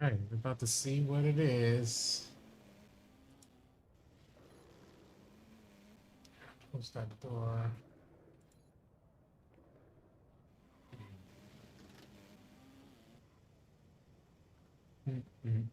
All right, we're about to see what it is. Close that door. Mm-mm.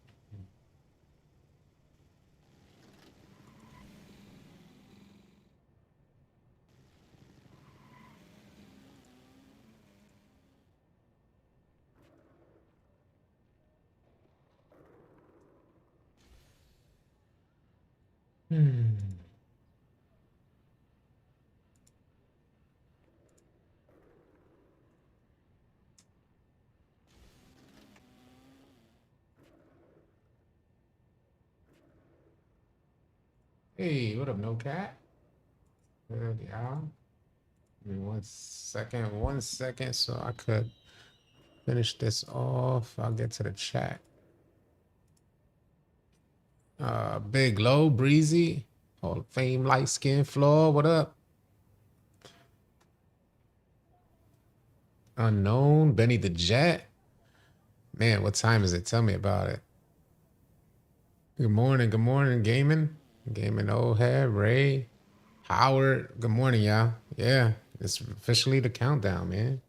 Hmm. Hey, what up, no cat? Good, yeah. Give me 1 second, so I could finish this off. I'll get to the chat. Big Low, Breezy, Hall of Fame, light skin floor. What up? Unknown, Benny the Jet. Man, what time is it? Tell me about it. Good morning, gaming. Gaming old head, Ray, Howard. Good morning, y'all. Yeah, it's officially the countdown, man.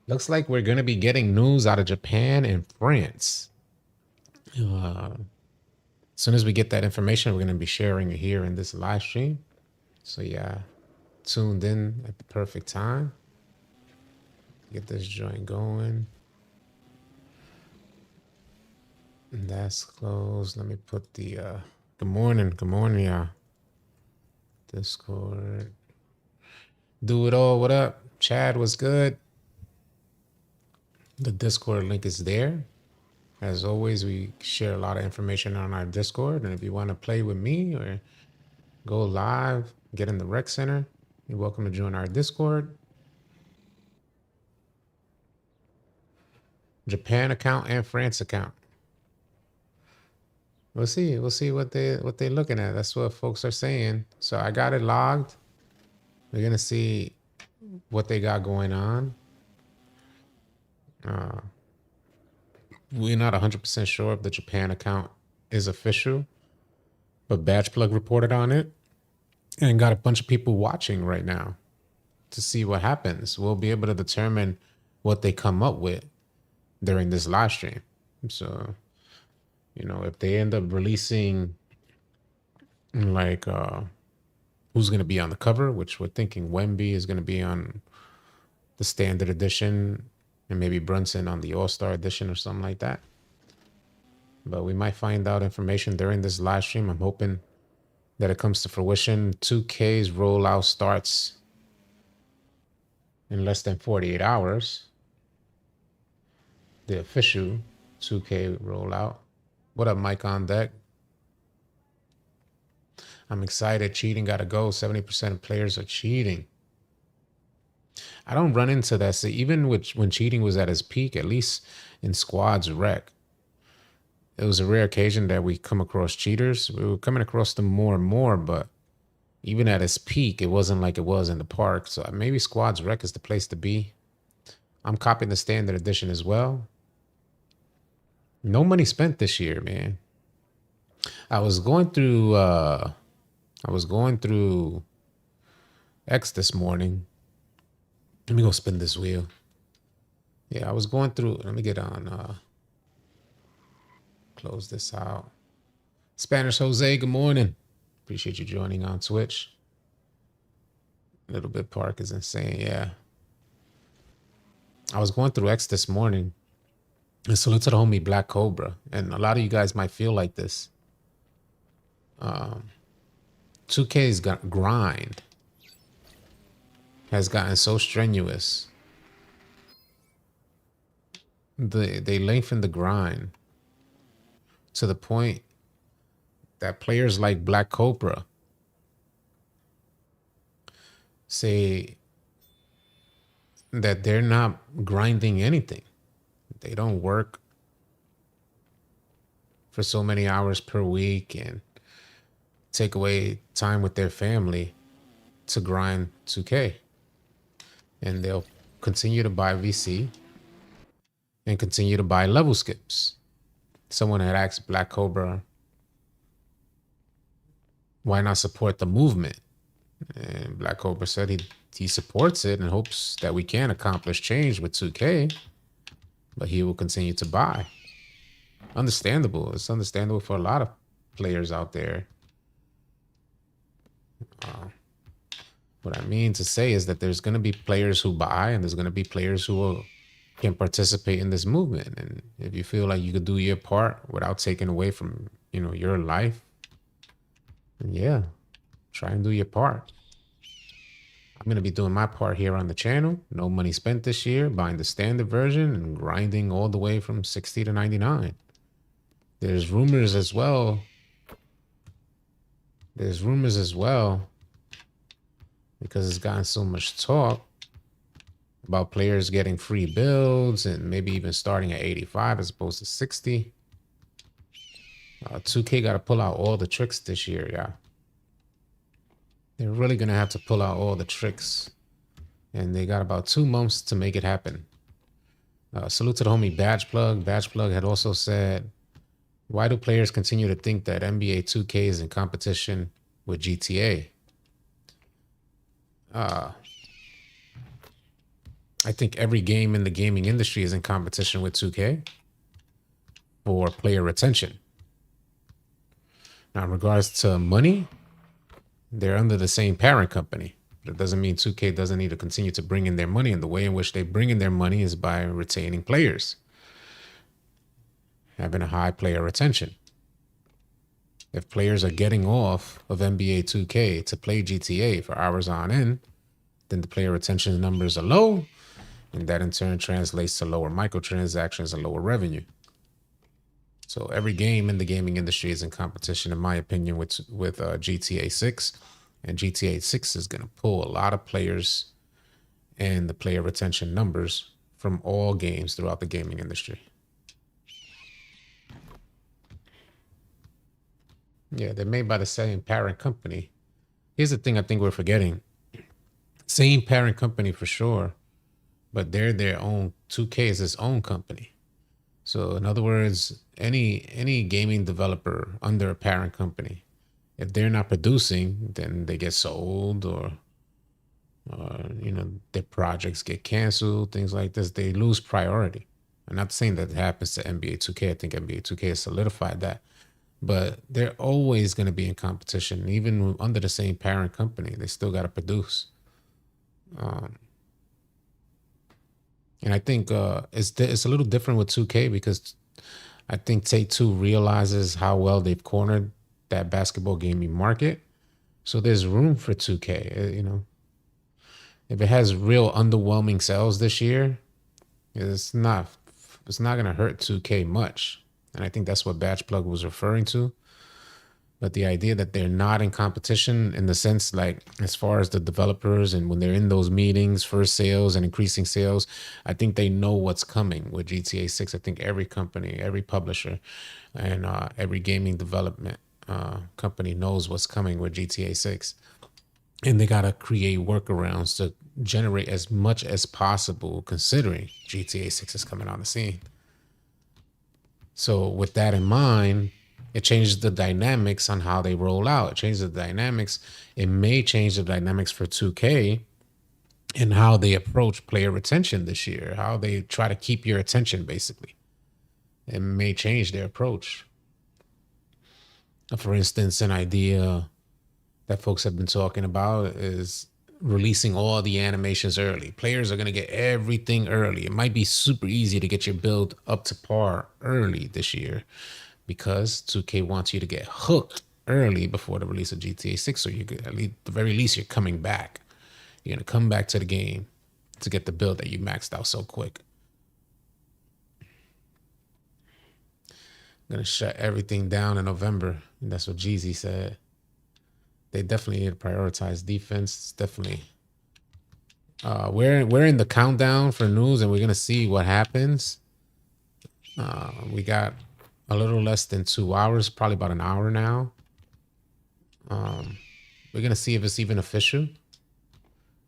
Looks like we're gonna be getting news out of Japan and France. As soon as we get that information, we're gonna be sharing it here in this live stream. So yeah, tuned in at the perfect time. Get this joint going. And that's closed. Let me put the good morning, y'all. Discord. Do it all. What up? Chad was good. The Discord link is there. As always, we share a lot of information on our Discord. And if you want to play with me or go live, get in the rec center, you're welcome to join our Discord. Japan account and France account. We'll see. We'll see what they're looking at. That's what folks are saying. So I got it logged. We're gonna see what they got going on. We're not 100% sure if the Japan account is official, but Badge Plug reported on it and got a bunch of people watching right now to see what happens. We'll be able to determine what they come up with during this live stream. So, if they end up releasing like who's going to be on the cover, which we're thinking Wemby is going to be on the standard edition and maybe Brunson on the All-Star edition or something like that. But we might find out information during this live stream. I'm hoping that it comes to fruition. 2K's rollout starts in less than 48 hours. The official 2K rollout. What up, Mike on deck? I'm excited. Cheating got to go. 70% of players are cheating. I don't run into that. See, even when cheating was at its peak, at least in squads rec, it was a rare occasion that we come across cheaters. We were coming across them more and more, but even at its peak, it wasn't like it was in the park. So maybe squads rec is the place to be. I'm copying the standard edition as well. No money spent this year, man. I was going through X this morning. Let me go spin this wheel. Yeah, I was going through. Let me get on. Close this out. Spanish Jose, good morning. Appreciate you joining on Twitch. Little Bit Park is insane. Yeah. I was going through X this morning. And salute to the homie Black Cobra. And a lot of you guys might feel like this. 2K's grind has gotten so strenuous. They lengthen the grind to the point that players like Black Cobra say that they're not grinding anything. They don't work for so many hours per week and take away time with their family to grind 2K. And they'll continue to buy VC and continue to buy level skips. Someone had asked Black Cobra, why not support the movement? And Black Cobra said he supports it and hopes that we can accomplish change with 2K, but he will continue to buy. Understandable. It's understandable for a lot of players out there. What I mean to say is that there's going to be players who buy and there's going to be players who can participate in this movement. And if you feel like you could do your part without taking away from, your life, then yeah, try and do your part. I'm going to be doing my part here on the channel. No money spent this year, buying the standard version and grinding all the way from 60 to 99. There's rumors as well. Because it's gotten so much talk about players getting free builds and maybe even starting at 85 as opposed to 60. 2K got to pull out all the tricks this year, yeah. They're really going to have to pull out all the tricks. And they got about 2 months to make it happen. Salute to the homie Badge Plug. Badge Plug had also said, why do players continue to think that NBA 2K is in competition with GTA? I think every game in the gaming industry is in competition with 2K for player retention. Now, in regards to money, they're under the same parent company. That doesn't mean 2K doesn't need to continue to bring in their money, and the way in which they bring in their money is by retaining players, having a high player retention. If players are getting off of NBA 2K to play GTA for hours on end, then the player retention numbers are low, and that in turn translates to lower microtransactions and lower revenue. So every game in the gaming industry is in competition, in my opinion, with GTA 6. And GTA 6 is going to pull a lot of players and the player retention numbers from all games throughout the gaming industry. Yeah, they're made by the same parent company. Here's the thing I think we're forgetting. Same parent company for sure, but they're their own. 2K is its own company. So in other words, any gaming developer under a parent company, if they're not producing, then they get sold or their projects get canceled, things like this. They lose priority. I'm not saying that it happens to NBA 2K. I think NBA 2K has solidified that. But they're always going to be in competition, even under the same parent company. They still got to produce. And I think it's a little different with 2K because I think Take-Two realizes how well they've cornered that basketball gaming market. So there's room for 2K. If it has real underwhelming sales this year, it's not going to hurt 2K much. And I think that's what Badge Plug was referring to. But the idea that they're not in competition in the sense, like, as far as the developers and when they're in those meetings for sales and increasing sales, I think they know what's coming with GTA 6. I think every company, every publisher, and every gaming development company knows what's coming with GTA 6. And they got to create workarounds to generate as much as possible considering GTA 6 is coming on the scene. So with that in mind, it changes the dynamics on how they roll out. It changes the dynamics. It may change the dynamics for 2K and how they approach player retention this year, how they try to keep your attention, basically. It may change their approach. For instance, an idea that folks have been talking about is releasing all the animations early. Players are going to get everything early. It might be super easy to get your build up to par early this year because 2K wants you to get hooked early before the release of GTA 6. So you could, at the very least, you're coming back. You're going to come back to the game to get the build that you maxed out so quick. I'm going to shut everything down in November. And that's what Jeezy said. They definitely need to prioritize defense. It's definitely we're in the countdown for news, and we're gonna see what happens. We got a little less than 2 hours, probably about an hour now. We're gonna see if it's even official.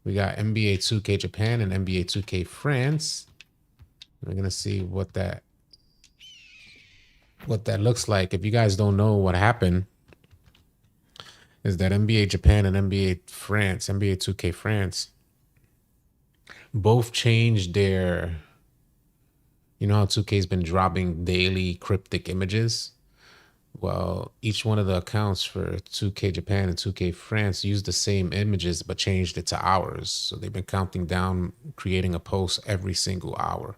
We got NBA 2K Japan and NBA 2K France. We're gonna see what that looks like. If you guys don't know what happened, is that NBA Japan and NBA France, NBA 2K France, both changed their. You know how 2K's been dropping daily cryptic images? Well, each one of the accounts for 2K Japan and 2K France used the same images but changed it to hours. So they've been counting down, creating a post every single hour.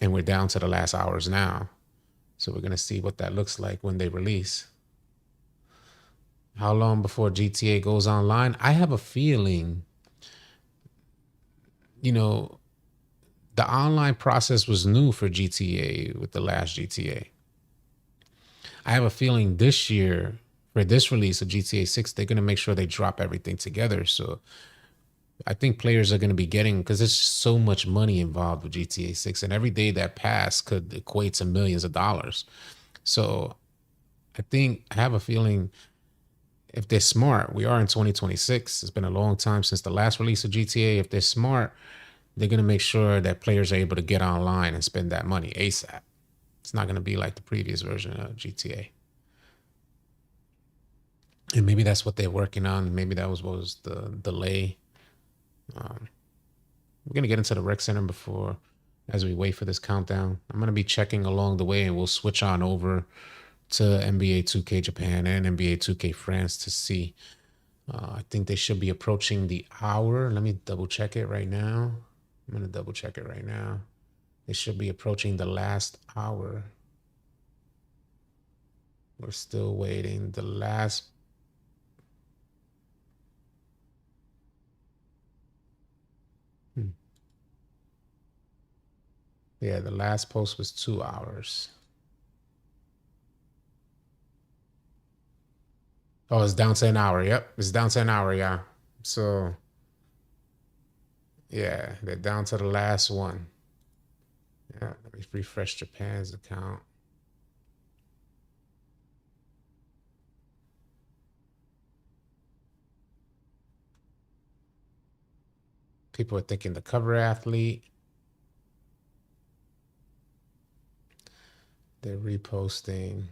And we're down to the last hours now. So we're going to see what that looks like when they release. How long before GTA goes online? I have a feeling, the online process was new for GTA with the last GTA. I have a feeling this year, for this release of GTA 6, they're going to make sure they drop everything together. So I think players are going to be getting, because there's so much money involved with GTA 6, and every day that passed could equate to millions of dollars. So I have a feeling if they're smart, we are in 2026. It's been a long time since the last release of GTA. If they're smart, they're going to make sure that players are able to get online and spend that money ASAP. It's not going to be like the previous version of GTA. And maybe that's what they're working on. Maybe that was what was the delay. We're going to get into the rec center as we wait for this countdown. I'm going to be checking along the way, and we'll switch on over to NBA 2K Japan and NBA 2K France to see. I think they should be approaching the hour. Let me double check it right now. I'm going to double check it right now. They should be approaching the last hour. We're still waiting. The last. Yeah, the last post was 2 hours. Oh, it's down to an hour. Yep, it's down to an hour. Yeah. So, yeah, they're down to the last one. Yeah, let me refresh Japan's account. People are thinking the cover athlete. They're reposting.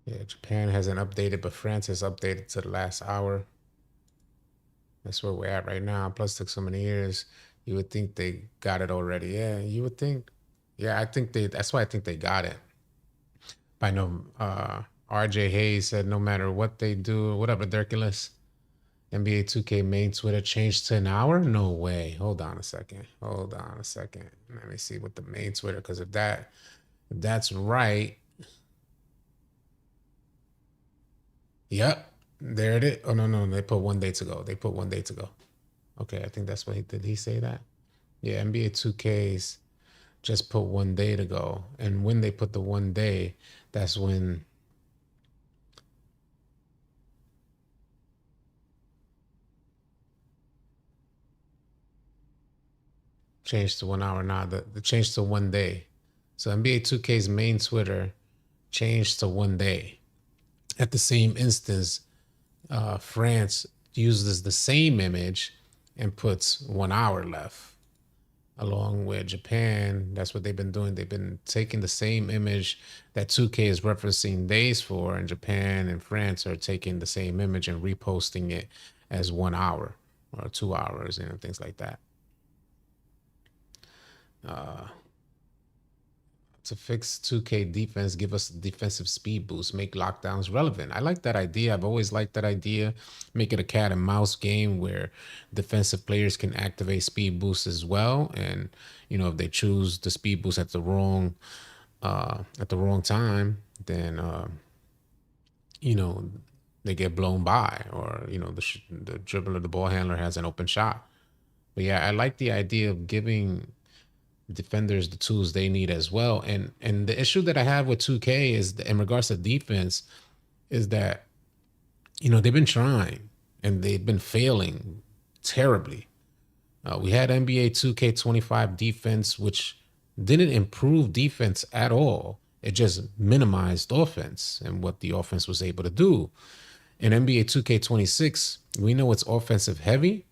Yeah, Japan hasn't updated, but France has updated to the last hour. That's where we're at right now. Plus, it took so many years. You would think they got it already. Yeah, you would think. Yeah, I think that's why I think they got it. I know RJ Hayes said no matter what they do, what up, Ridiculous? NBA 2K main Twitter changed to an hour? No way. Hold on a second. Let me see what the main Twitter, because if that's right. Yep. There it is. Oh no, they put 1 day to go. Okay, I think that's what did he say that? Yeah, NBA 2K's just put 1 day to go. And when they put the 1 day, that's when changed to 1 hour. Now the change to 1 day. So NBA 2K's main Twitter changed to 1 day. At the same instance, France uses the same image and puts 1 hour left. Along with Japan, that's what they've been doing. They've been taking the same image that 2K is referencing days for, and Japan and France are taking the same image and reposting it as 1 hour or 2 hours, things like that. To fix 2K defense, give us a defensive speed boost, make lockdowns relevant. I like that idea. I've always liked that idea. Make it a cat and mouse game where defensive players can activate speed boosts as well. And if they choose the speed boost at the wrong time, then they get blown by, or the dribbler, the ball handler has an open shot. But yeah, I like the idea of giving defenders the tools they need as well. And the issue that I have with 2K is, in regards to defense, is that they've been trying and they've been failing terribly. We had NBA 2K25 defense, which didn't improve defense at all. It just minimized offense and what the offense was able to do. In NBA 2K26, we know it's offensive heavy,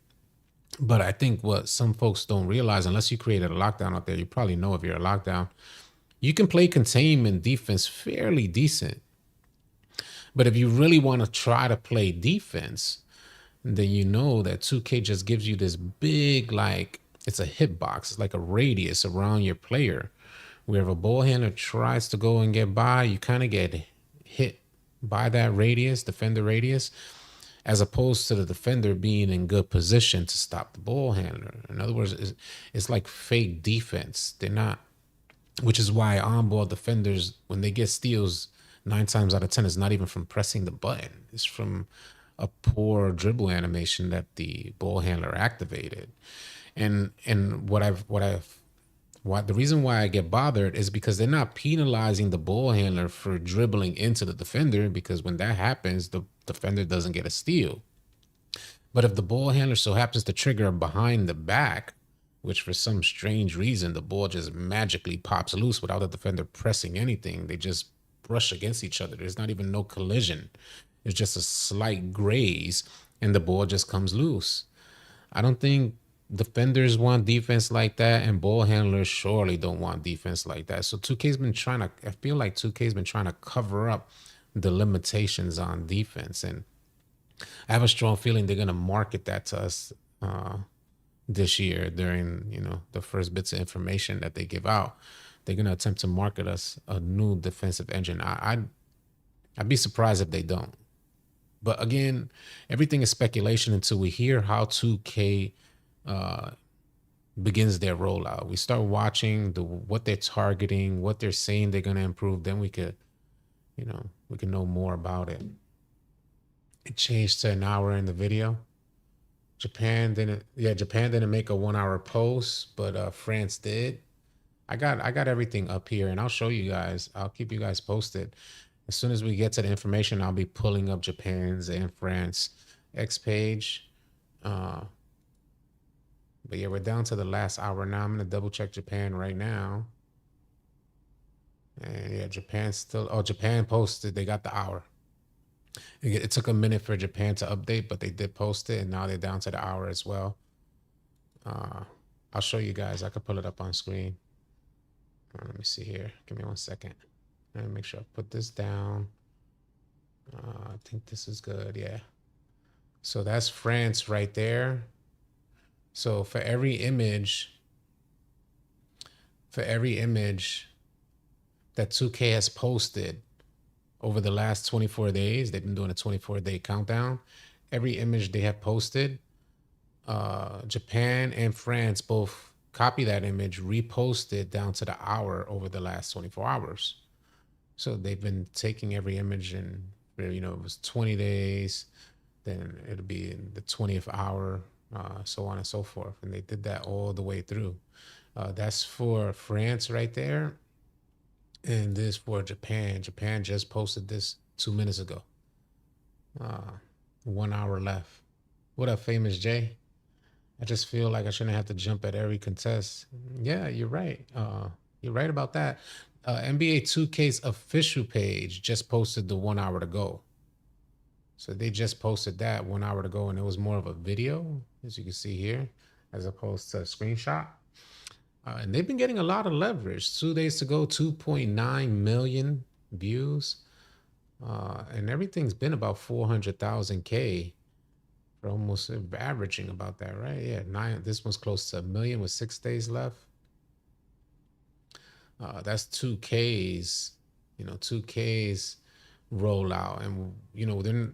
but I think what some folks don't realize, unless you created a lockdown out there, you probably know if you're a lockdown, you can play containment defense fairly decent. But if you really want to try to play defense, then you know that 2K just gives you this big, like, it's a hitbox. It's like a radius around your player. Where if a ball handler tries to go and get by, you kind of get hit by that radius, defender radius, as opposed to the defender being in good position to stop the ball handler. In other words, it's like fake defense. They're not, which is why on-ball defenders, when they get steals, 9 times out of 10, it's not even from pressing the button. It's from a poor dribble animation that the ball handler activated. And the reason why I get bothered is because they're not penalizing the ball handler for dribbling into the defender, because when that happens, the defender doesn't get a steal. But if the ball handler so happens to trigger behind the back, which for some strange reason the ball just magically pops loose without the defender pressing anything, they just brush against each other. There's not even no collision. It's just a slight graze and the ball just comes loose. I don't think defenders want defense like that, and ball handlers surely don't want defense like that. So 2K's been trying to, I feel like 2K's been trying to cover up the limitations on defense. And I have a strong feeling they're going to market that to us this year during, the first bits of information that they give out. They're going to attempt to market us a new defensive engine. I'd be surprised if they don't. But again, everything is speculation until we hear how 2K begins their rollout. We start watching what they're targeting, what they're saying they're going to improve. Then we could know more about it. It changed to an hour in the video. Japan didn't make a 1 hour post, but France did. I got everything up here, and I'll show you guys. I'll keep you guys posted. As soon as we get to the information, I'll be pulling up Japan's and France X page. But yeah, we're down to the last hour now. I'm gonna double check Japan right now. And yeah, Japan posted, they got the hour. It took a minute for Japan to update, but they did post it, and now they're down to the hour as well. I'll show you guys. I could pull it up on screen. Let me see here. Give me 1 second. Let me make sure I put this down. I think this is good. Yeah. So that's France right there. So for every image that 2K has posted over the last 24 days, they've been doing a 24-day countdown. Every image they have posted, Japan and France both copy that image, repost it down to the hour over the last 24 hours. So they've been taking every image, and it was 20 days, then it'll be in the 20th hour, so on and so forth. And they did that all the way through. That's for France right there. And this for Japan. Japan just posted this 2 minutes ago. 1 hour left. What up, Famous J? I just feel like I shouldn't have to jump at every contest. Yeah, you're right. You're right about that. NBA 2K's official page just posted the 1 hour to go. So they just posted that 1 hour to go, and it was more of a video, as you can see here, as opposed to a screenshot. And they've been getting a lot of leverage. 2 days to go, 2.9 million views. And everything's been about 400,000 K. For almost averaging about that, right? Yeah, this one's close to 1 million with 6 days left. That's 2K's, 2K's rollout. And,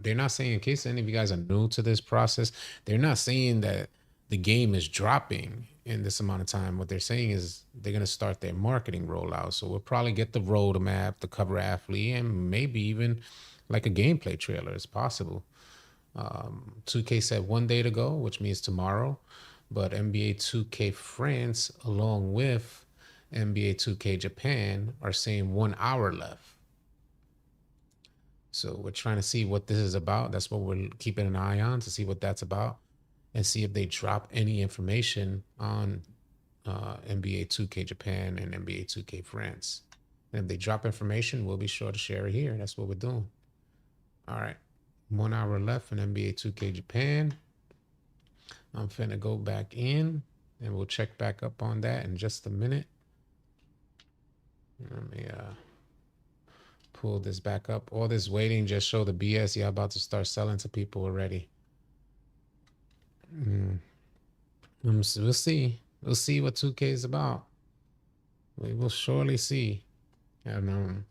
they're not saying, in case any of you guys are new to this process, they're not saying that the game is dropping in this amount of time. What they're saying is they're going to start their marketing rollout. So we'll probably get the roadmap, the cover athlete, and maybe even like a gameplay trailer. It's possible. 2K said 1 day to go, which means tomorrow. But NBA 2K France, along with NBA 2K Japan, are saying 1 hour left. So we're trying to see what this is about. That's what we're keeping an eye on, to see what that's about. and see if they drop any information on NBA 2K Japan and NBA 2K France. And if they drop information, we'll be sure to share it here. That's what we're doing. All right. 1 hour left in NBA 2K Japan. I'm finna go back in and we'll check back up on that in just a minute. Let me pull this back up. All this waiting just show the BS. Y'all about to start selling to people already. We'll see. We'll see what 2K is about. We will surely see. And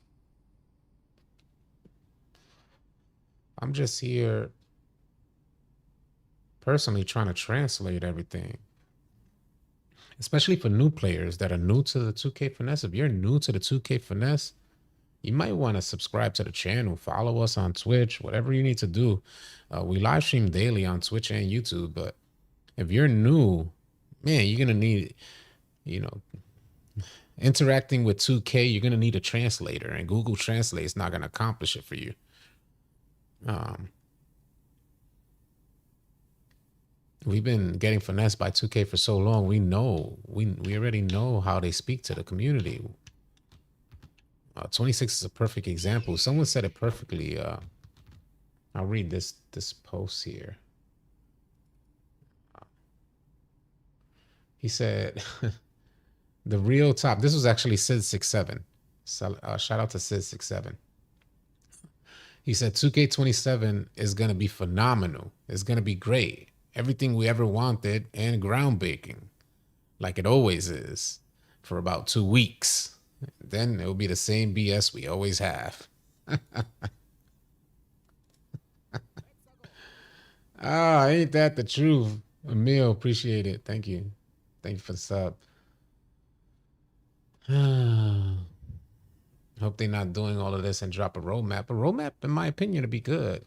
I'm just here personally trying to translate everything, especially for new players that are new to the 2K Finesse. If you're new to the 2K Finesse, you might want to subscribe to the channel, follow us on Twitch, whatever you need to do. We live stream daily on Twitch and YouTube, but if you're new, man, you're going to need, you know, interacting with 2K, you're going to need a translator, and Google Translate is not going to accomplish it for you. We've been getting finessed by 2K for so long. We know, we already know how they speak to the community. 26 is a perfect example. Someone said it perfectly. I'll read this post here. He said, the real top. This was actually Sid67. So, shout out to Sid67. He said 2K27 is going to be phenomenal. It's going to be great. Everything we ever wanted and groundbreaking, like it always is, for about 2 weeks. Then it will be the same BS we always have. Ah, ain't that the truth? Emil, appreciate it. Thank you. Thank you for the sub. Hope they're not doing all of this and drop a roadmap. A roadmap, in my opinion, to be good.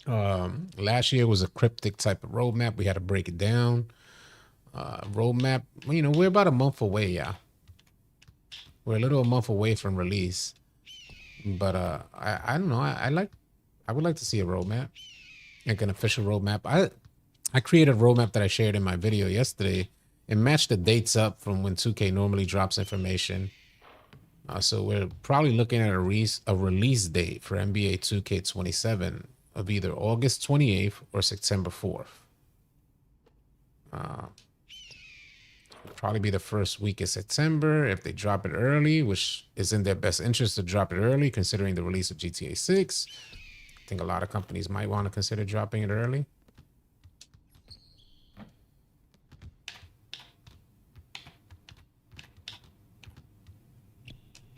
Last year was a cryptic type of roadmap. We had to break it down. Roadmap, you know, we're about a month away, yeah. We're a month away from release. But I don't know. I would like to see a roadmap, like an official roadmap. I created a roadmap that I shared in my video yesterday and matched the dates up from when 2K normally drops information. So we're probably looking at a release date for NBA 2K27 of either August 28th or September 4th. Probably be the first week of September if they drop it early, which is in their best interest to drop it early, considering the release of GTA 6. I think a lot of companies might want to consider dropping it early.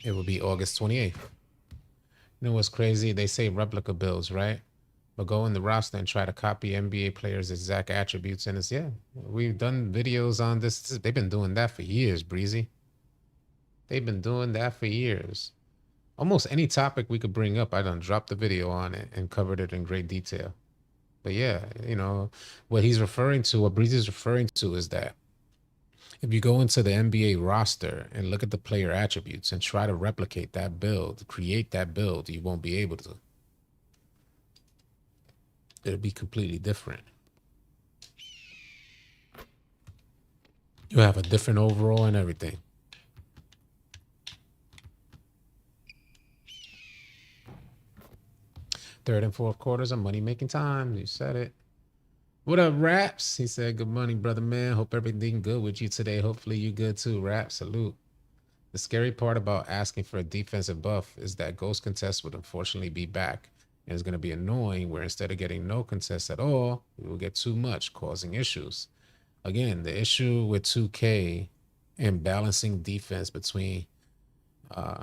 It will be August 28th. You know what's crazy? They say replica builds, right? But go in the roster and try to copy NBA players' exact attributes. And it's, yeah, we've done videos on this. They've been doing that for years, Breezy. They've been doing that for years. Almost any topic we could bring up, I done dropped the video on it and covered it in great detail. But yeah, you know, what he's referring to, what Breezy's referring to is that if you go into the NBA roster and look at the player attributes and try to replicate that build, create that build, you won't be able to. It'll be completely different. You have a different overall and everything. Third and fourth quarters are money-making time. You said it. What up, Raps? He said, good morning, brother man. Hope everything good with you today. Hopefully you good too, Raps. Salute. The scary part about asking for a defensive buff is that Ghost Contest would unfortunately be back. And it's going to be annoying where instead of getting no contests at all, we will get too much, causing issues. Again, the issue with 2K and balancing defense between,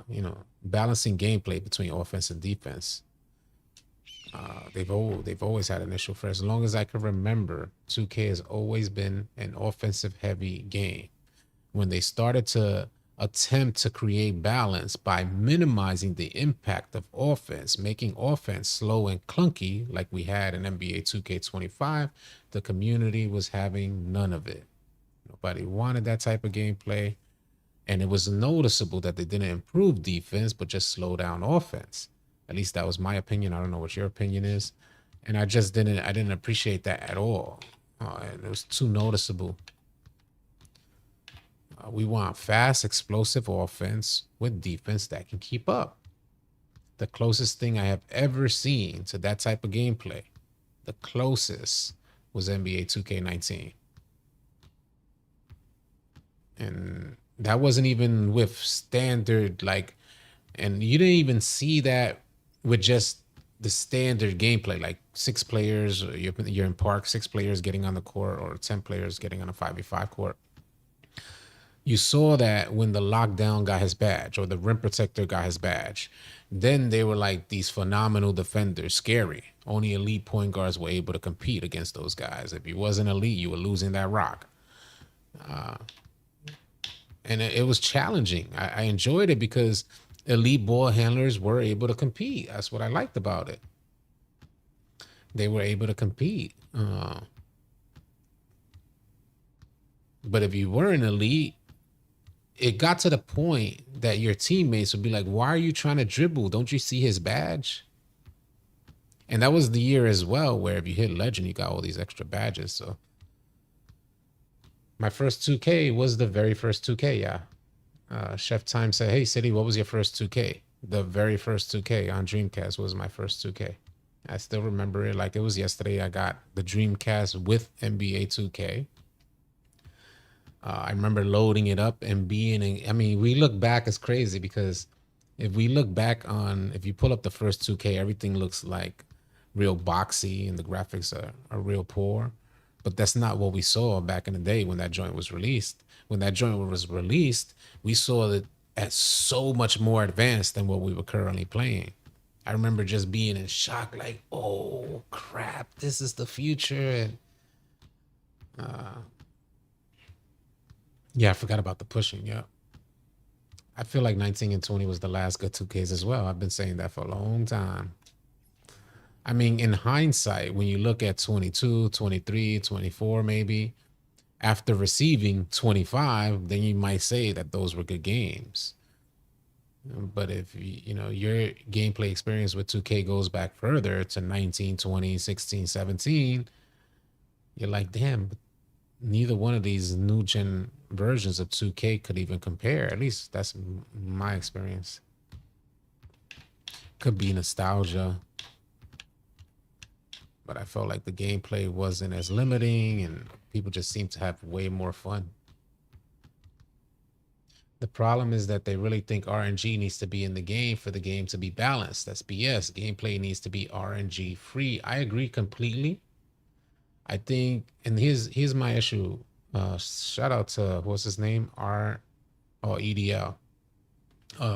you know, balancing gameplay between offense and defense. They've always had an issue. For as long as I can remember, 2K has always been an offensive heavy game. When they started to attempt to create balance by minimizing the impact of offense, making offense slow and clunky like we had in NBA 2K25, the community was having none of it. Nobody wanted that type of gameplay, and it was noticeable that they didn't improve defense but just slow down offense. At least that was my opinion. I don't know what your opinion is. And I didn't appreciate that at all. And it was too noticeable. We want fast, explosive offense with defense that can keep up. The closest thing I have ever seen to that type of gameplay, the closest, was NBA 2K19. And that wasn't even with standard, like, and you didn't even see that with just the standard gameplay, like 6 players, or you're in park, 6 players getting on the court, or 10 players getting on a 5v5 court. You saw that when the lockdown got his badge, or the rim protector got his badge, then they were like these phenomenal defenders, scary. Only elite point guards were able to compete against those guys. If you wasn't elite, you were losing that rock. And it was challenging. I enjoyed it because elite ball handlers were able to compete. That's what I liked about it. They were able to compete. But if you weren't elite, it got to the point that your teammates would be like, why are you trying to dribble? Don't you see his badge? And that was the year as well where if you hit legend, you got all these extra badges. So my first 2K was the very first 2K, yeah. Chef Time said, hey, City, what was your first 2K? The very first 2K on Dreamcast was my first 2K. I still remember it like it was yesterday. I got the Dreamcast with NBA 2K. I remember loading it up and being, I mean, we look back as crazy because if we look back on, if you pull up the first 2K, everything looks like real boxy and the graphics are real poor. But that's not what we saw back in the day when that joint was released. When that joint was released, we saw it as so much more advanced than what we were currently playing. I remember just being in shock, like, oh crap, this is the future. And yeah, I forgot about the pushing. Yeah. I feel like 19 and 20 was the last good 2Ks as well. I've been saying that for a long time. I mean, in hindsight, when you look at 22, 23, 24, maybe, after receiving 25, then you might say that those were good games. But if you know your gameplay experience with 2K goes back further to 19, 20, 16, 17, you're like, damn, but neither one of these new gen versions of 2K could even compare. At least that's my experience. Could be nostalgia, but I felt like the gameplay wasn't as limiting and people just seemed to have way more fun. The problem is that they really think RNG needs to be in the game for the game to be balanced. That's BS. Gameplay needs to be RNG free. I agree completely. I think, and here's my issue. Shout out to what's his name? EDL.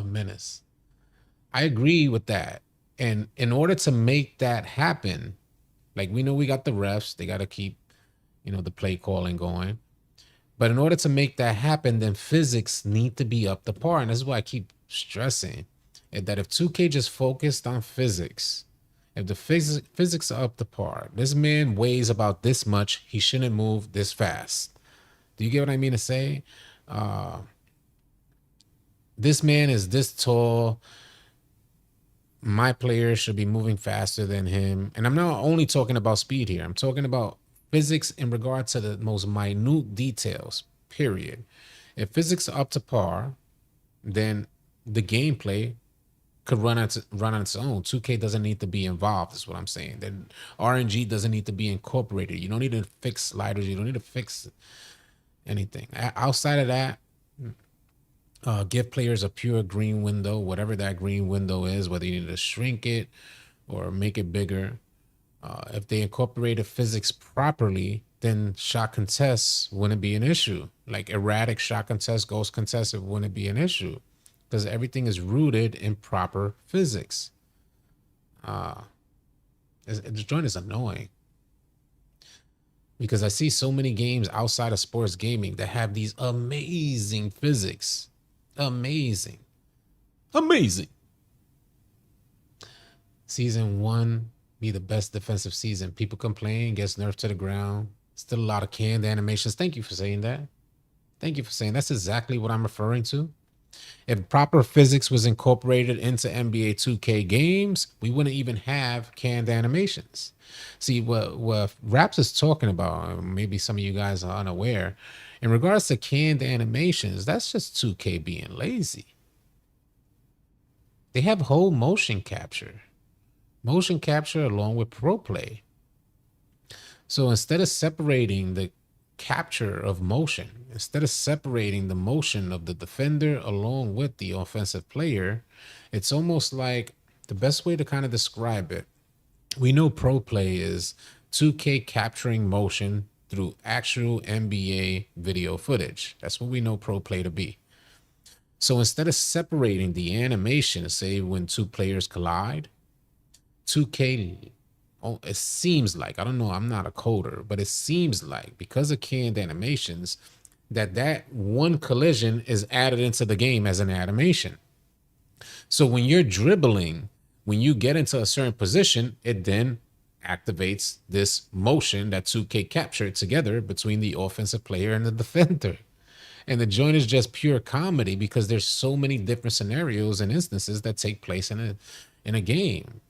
Menace. I agree with that. And in order to make that happen, like we know we got the refs, they got to keep, the play calling going. But in order to make that happen, then physics need to be up to par. And this is why I keep stressing that if 2K just focused on physics, if the physics are up to par, this man weighs about this much, he shouldn't move this fast. Do you get what I mean to say? This man is this tall. My player should be moving faster than him. And I'm not only talking about speed here. I'm talking about physics in regard to the most minute details, period. If physics are up to par, then the gameplay could run on its own. 2K doesn't need to be involved, is what I'm saying. Then RNG doesn't need to be incorporated. You don't need to fix sliders. You don't need to fix anything. Outside of that, give players a pure green window, whatever that green window is, whether you need to shrink it or make it bigger. If they incorporated physics properly, then shot contests wouldn't be an issue. Like erratic shot contests, ghost contests, it wouldn't be an issue because everything is rooted in proper physics. The joint is annoying because I see so many games outside of sports gaming that have these amazing physics. Amazing. Season 1 be the best defensive season. People complain, gets nerfed to the ground. Still a lot of canned animations. Thank you for saying that. Thank you for saying that's exactly what I'm referring to. If proper physics was incorporated into NBA 2K games, we wouldn't even have canned animations. See, what Raps is talking about, maybe some of you guys are unaware, in regards to canned animations, that's just 2K being lazy. They have whole motion capture along with pro play. So instead of separating the capture of motion, instead of separating the motion of the defender along with the offensive player, it's almost like the best way to kind of describe it. We know pro play is 2K capturing motion through actual NBA video footage. That's what we know pro play to be. So instead of separating the animation, say when two players collide, 2K, oh, it seems like, I don't know, I'm not a coder, but it seems like because of canned animations, that one collision is added into the game as an animation. So when you're dribbling, when you get into a certain position, it then activates this motion that 2K captured together between the offensive player and the defender. And the joint is just pure comedy because there's so many different scenarios and instances that take place in a game.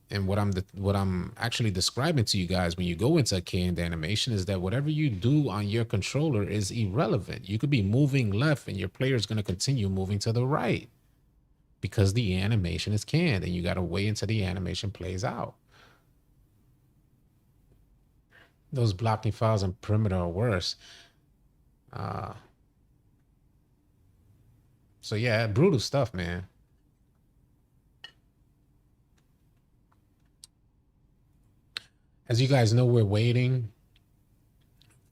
And what I'm actually describing to you guys when you go into a canned animation is that whatever you do on your controller is irrelevant. You could be moving left and your player is going to continue moving to the right because the animation is canned and you got to wait until the animation plays out. Those blocking files in perimeter are worse. So yeah, brutal stuff, man. As you guys know, we're waiting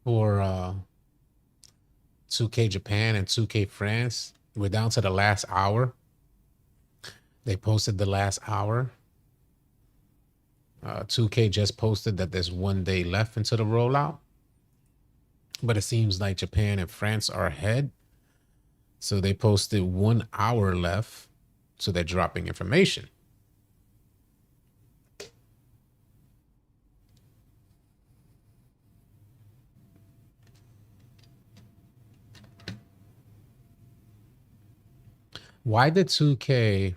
for 2K Japan and 2K France. We're down to the last hour. They posted the last hour. 2K just posted that there's 1 day left into the rollout. But it seems like Japan and France are ahead. So they posted 1 hour left. So they're dropping information. Why did 2K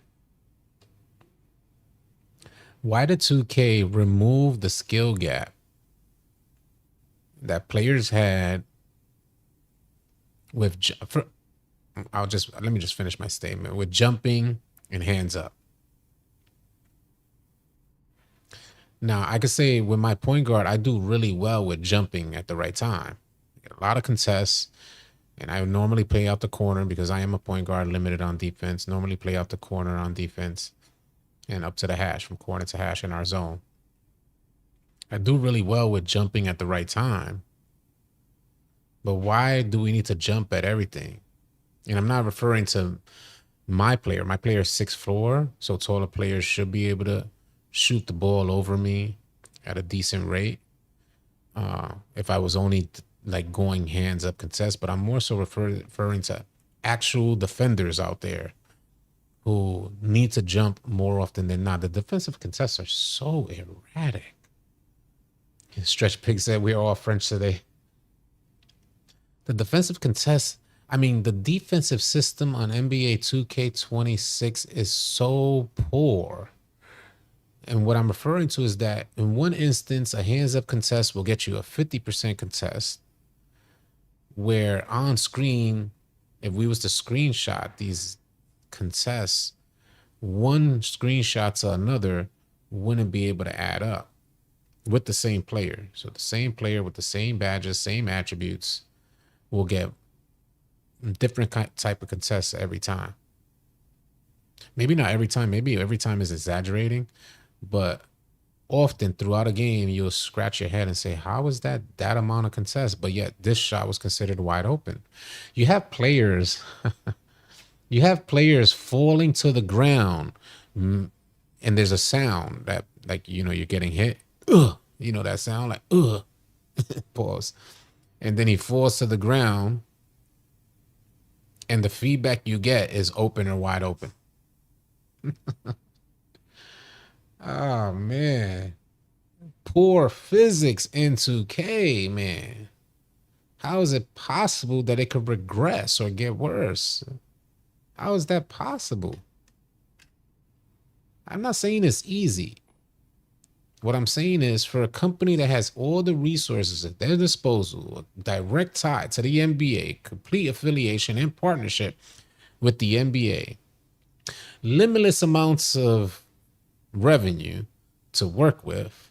remove the skill gap that players had with let me just finish my statement with jumping and hands up. Now, I could say with my point guard, I do really well with jumping at the right time. I get a lot of contests, and I normally play out the corner because I am a point guard limited on defense. Normally play out the corner on defense and up to the hash, from corner to hash in our zone. I do really well with jumping at the right time. But why do we need to jump at everything? And I'm not referring to my player. My player is 6'4", so taller players should be able to shoot the ball over me at a decent rate. If I was only like going hands up contest, but I'm more so referring to actual defenders out there who need to jump more often than not. The defensive contests are so erratic. Stretch Pig said we're all French today. The defensive contest, I mean, the defensive system on NBA 2K26 is so poor. And what I'm referring to is that in one instance, a hands up contest will get you a 50% contest, where on screen, if we was to screenshot these contests, one screenshot to another wouldn't be able to add up with the same player. So the same player with the same badges, same attributes will get different type of contests every time. Maybe not every time, maybe every time is exaggerating, but often throughout a game, you'll scratch your head and say, how is that amount of contests? But yet this shot was considered wide open. You have players, falling to the ground, and there's a sound that, like, you're getting hit. Ugh, that sound like, ugh, pause. And then he falls to the ground, and the feedback you get is open or wide open. Oh, man. Poor physics in 2K, man. How is it possible that it could regress or get worse? How is that possible? I'm not saying it's easy. What I'm saying is, for a company that has all the resources at their disposal, a direct tie to the NBA, complete affiliation and partnership with the NBA, limitless amounts of revenue to work with,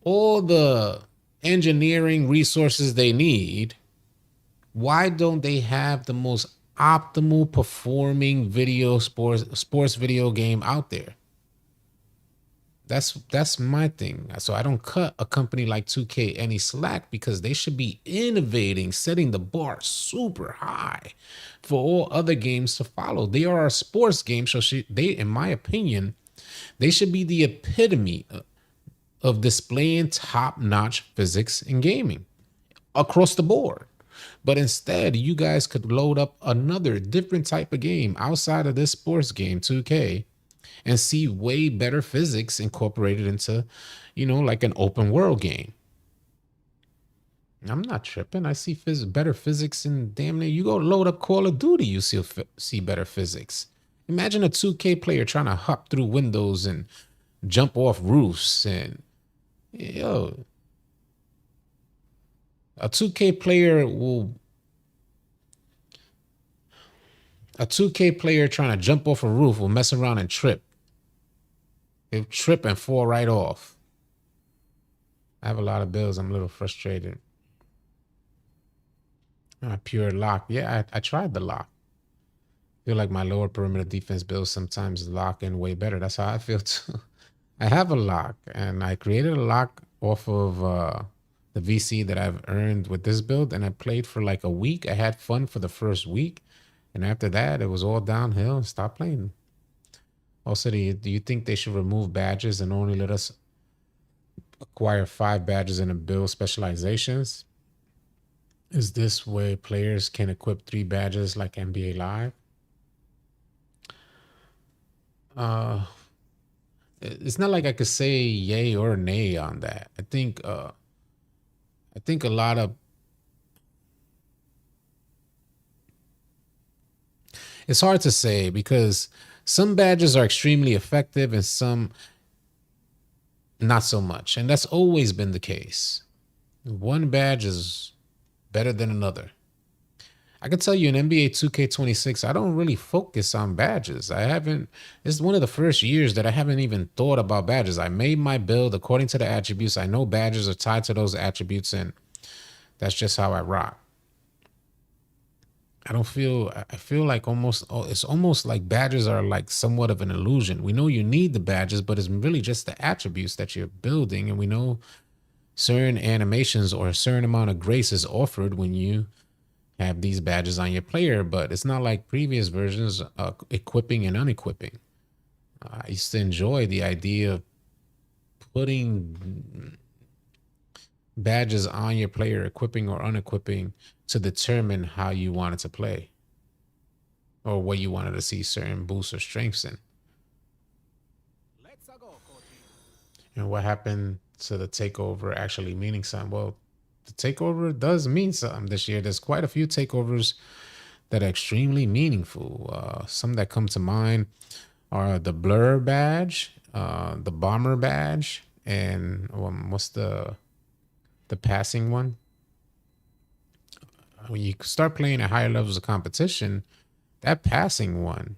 all the engineering resources they need, why don't they have the most optimal performing sports video game out there? That's my thing. So I don't cut a company like 2K any slack, because they should be innovating, setting the bar super high for all other games to follow. They are a sports game, so they, in my opinion, they should be the epitome of displaying top-notch physics in gaming across the board. But instead, you guys could load up another different type of game outside of this sports game, 2K, and see way better physics incorporated into, like an open world game. I'm not tripping. I see better physics in damn near. You go load up Call of Duty, you see better physics. Imagine a 2K player trying to hop through windows and jump off roofs, and a 2K player trying to jump off a roof will mess around and trip. He'll trip and fall right off. I have a lot of bills. I'm a little frustrated. Pure lock. Yeah, I tried the lock. I feel like my lower perimeter defense builds sometimes lock in way better. That's how I feel too. I have a lock, and I created a lock off of the VC that I've earned with this build, and I played for like a week. I had fun for the first week, and after that, it was all downhill and stopped playing. Also, do you think they should remove badges and only let us acquire 5 badges in a build specializations? Is this way players can equip 3 badges like NBA Live? It's not like I could say yay or nay on that. I think a lot of, it's hard to say, because some badges are extremely effective and some not so much. And that's always been the case. One badge is better than another. I can tell you in NBA 2K26, I don't really focus on badges. It's one of the first years that I haven't even thought about badges. I made my build according to the attributes. I know badges are tied to those attributes, and that's just how I rock. I feel like it's almost like badges are like somewhat of an illusion. We know you need the badges, but it's really just the attributes that you're building. And we know certain animations or a certain amount of grace is offered when you have these badges on your player, but it's not like previous versions equipping and unequipping. I used to enjoy the idea of putting badges on your player, equipping or unequipping, to determine how you wanted to play or what you wanted to see certain boosts or strengths in. And what happened to the takeover actually meaning something? Well, the takeover does mean something this year. There's quite a few takeovers that are extremely meaningful. Some that come to mind are the Blur badge, the Bomber badge, and what's the passing one? When you start playing at higher levels of competition, that passing one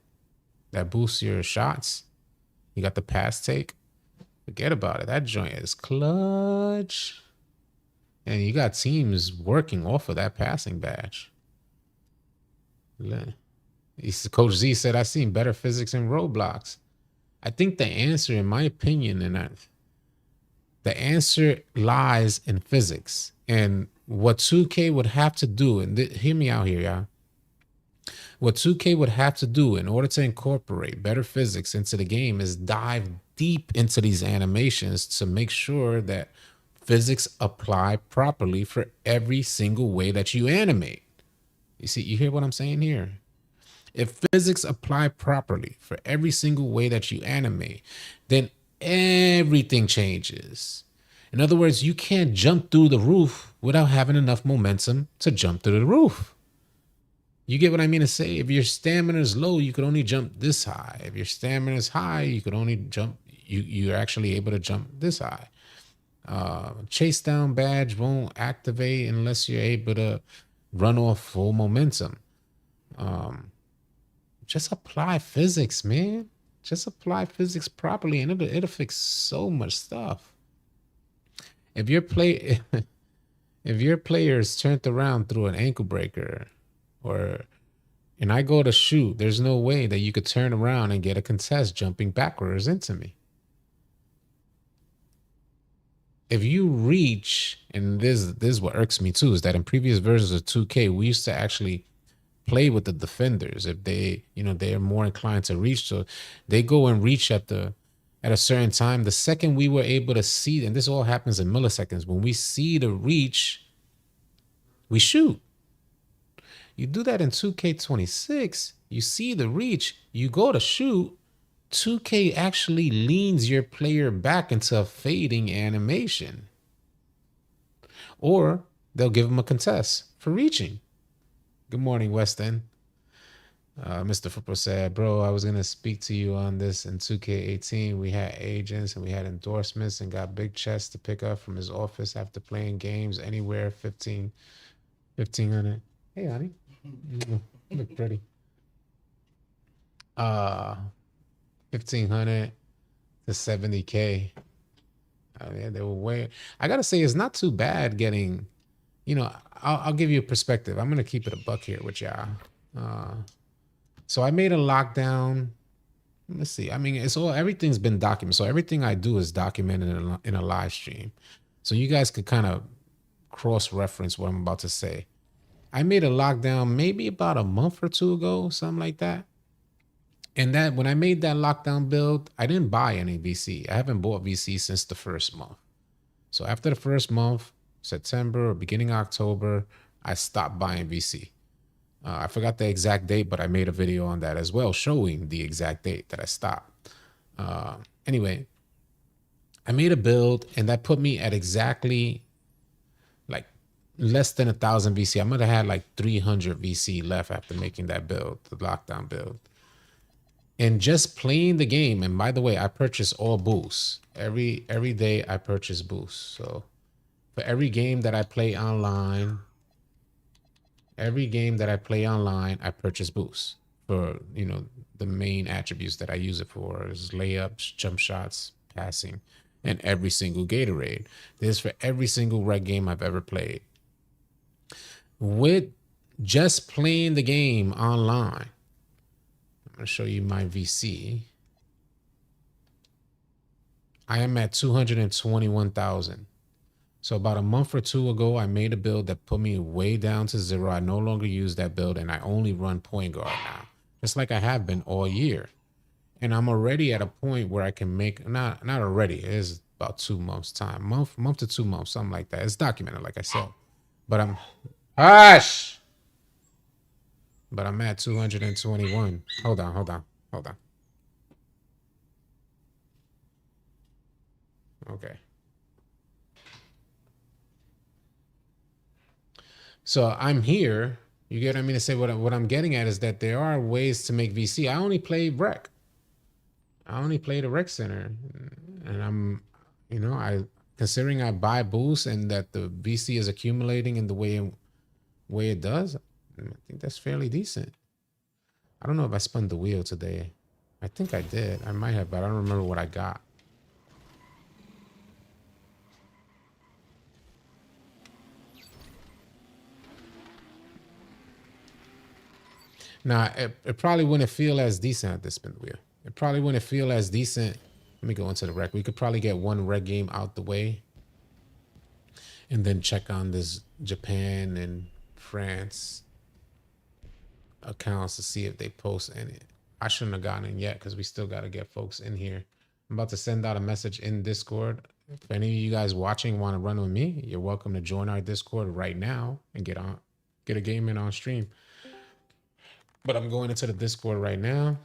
that boosts your shots, you got the pass take, forget about it. That joint is clutch. And you got teams working off of that passing badge. Coach Z said, I've seen better physics in Roblox. I think the answer, in my opinion, the answer lies in physics. And what 2K would have to do, and hear me out here, y'all. What 2K would have to do in order to incorporate better physics into the game is dive deep into these animations to make sure that physics apply properly for every single way that you animate. You see, you hear what I'm saying here? If physics apply properly for every single way that you animate, then everything changes. In other words, you can't jump through the roof without having enough momentum to jump through the roof. You get what I mean to say? If your stamina is low, you could only jump this high. If your stamina is high, you could only jump. You're actually able to jump this high. Chase down badge won't activate unless you're able to run off full momentum. Just apply physics, man. Just apply physics properly, and it'll fix so much stuff. If your play, if your player is turned around through an ankle breaker, or and I go to shoot, there's no way that you could turn around and get a contest jumping backwards into me. If you reach, and this is what irks me too, is that in previous versions of 2K, we used to actually play with the defenders if they, they're more inclined to reach. So they go and reach at a certain time. The second we were able to see, and this all happens in milliseconds, when we see the reach, we shoot. You do that in 2K26, you see the reach, you go to shoot, 2K actually leans your player back into a fading animation. Or they'll give them a contest for reaching. Good morning, West End. Mr. Football said, bro, I was going to speak to you on this in 2K18. We had agents and we had endorsements and got big checks to pick up from his office after playing games anywhere 1500. Hey, honey. You look pretty. 1500 to 70K. I mean, they were way. I gotta say, it's not too bad getting. I'll give you a perspective. I'm gonna keep it a buck here with y'all. So I made a lockdown. Let's see. I mean, everything's been documented. So everything I do is documented in a live stream. So you guys could kind of cross-reference what I'm about to say. I made a lockdown maybe about a month or two ago, something like that. And that when I made that lockdown build, I didn't buy any VC. I haven't bought VC since the first month. So after the first month, September or beginning of October, I stopped buying VC. I forgot the exact date, but I made a video on that as well, showing the exact date that I stopped. Anyway, I made a build, and that put me at exactly like less than 1,000 VC. I might have had like 300 VC left after making that build, the lockdown build. And just playing the game, and by the way, I purchase all boosts. Every day I purchase boosts. So for every game that I play online, I purchase boosts for, the main attributes that I use it for is layups, jump shots, passing, and every single Gatorade. This is for every single rec game I've ever played. With just playing the game online, I'm going to show you my VC. I am at 221,000. So about a month or two ago, I made a build that put me way down to 0. I no longer use that build, and I only run point guard now, just like I have been all year. And I'm already at a point where I can make, not already, it is about 2 months time, month to 2 months, something like that. It's documented, like I said. But I'm at 221. Hold on. Okay. So I'm here. You get what I mean to say? What I'm getting at is that there are ways to make VC. I only play rec. I only play the rec center, and I'm, considering I buy boosts and that the VC is accumulating in the way it does. I think that's fairly decent. I don't know if I spun the wheel today. I think I did. I might have, but I don't remember what I got. Now, it probably wouldn't feel as decent at this spin the wheel. It probably wouldn't feel as decent. Let me go into the rec. We could probably get one rec game out the way and then check on this Japan and France accounts to see if they post any. I shouldn't have gotten in yet because we still got to get folks in here. I'm about to send out a message in Discord. If any of you guys watching want to run with me, you're welcome to join our Discord right now and get a game in on stream. But I'm going into the Discord right now.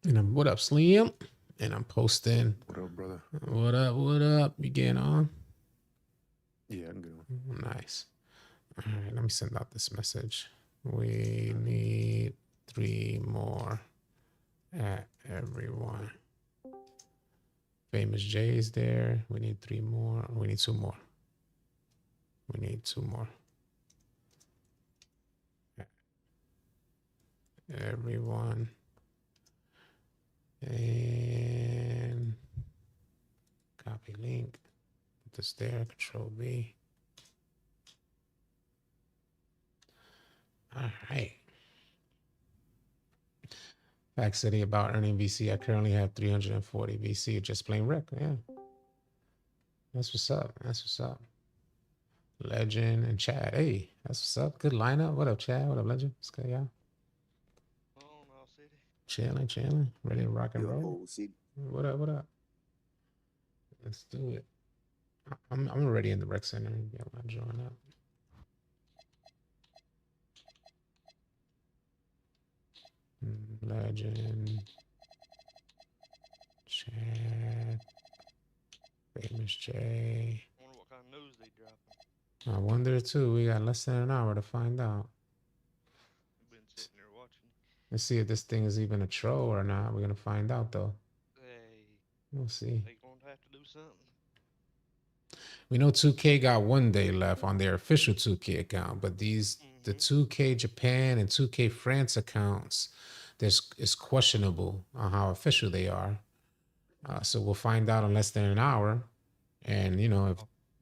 And what up, Slim? And I'm posting. What up, brother? What up? You getting on? Yeah, I'm good. Nice. All right, let me send out this message. We need 3 more at everyone. Famous J's there. We need 3 more. We need 2 more. We need 2 more. Everyone. And copy link. Put this there. Control V. All right. Fact City about earning VC. I currently have 340 VC. Just plain wreck. Yeah. That's what's up. That's what's up. Legend and Chad. Hey, that's what's up. Good lineup. What up, Chad? What up, Legend? What's good, y'all? Chilling, chilling. Ready to rock and roll. What up? What up? Let's do it. I'm already in the rec center. Yeah, I'm not joining up. Legend. Chad. Famous J. I wonder what kind of news they dropping. I wonder too. We got less than an hour to find out. I've been sitting there watching. Let's see if this thing is even a troll or not. We're gonna find out though. We'll see. They gonna have to do something. We know 2K got 1 day left on their official 2K account, but these the 2K Japan and 2K France accounts, it's questionable on how official they are. So we'll find out in less than an hour, and you know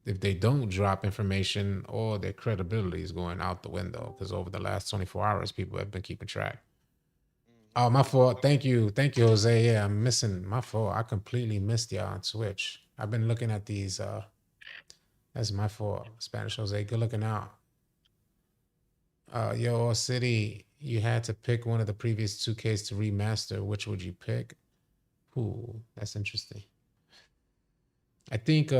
if they don't drop information, all their credibility is going out the window because over the last 24 hours, people have been keeping track. Oh, my fault. Thank you, Jose. Yeah, I'm missing. My fault. I completely missed y'all on Twitch. I've been looking at these. That's my fault. Spanish Jose, good looking out. Yo, City, you had to pick one of the previous 2Ks to remaster. Which would you pick? Ooh, that's interesting. I think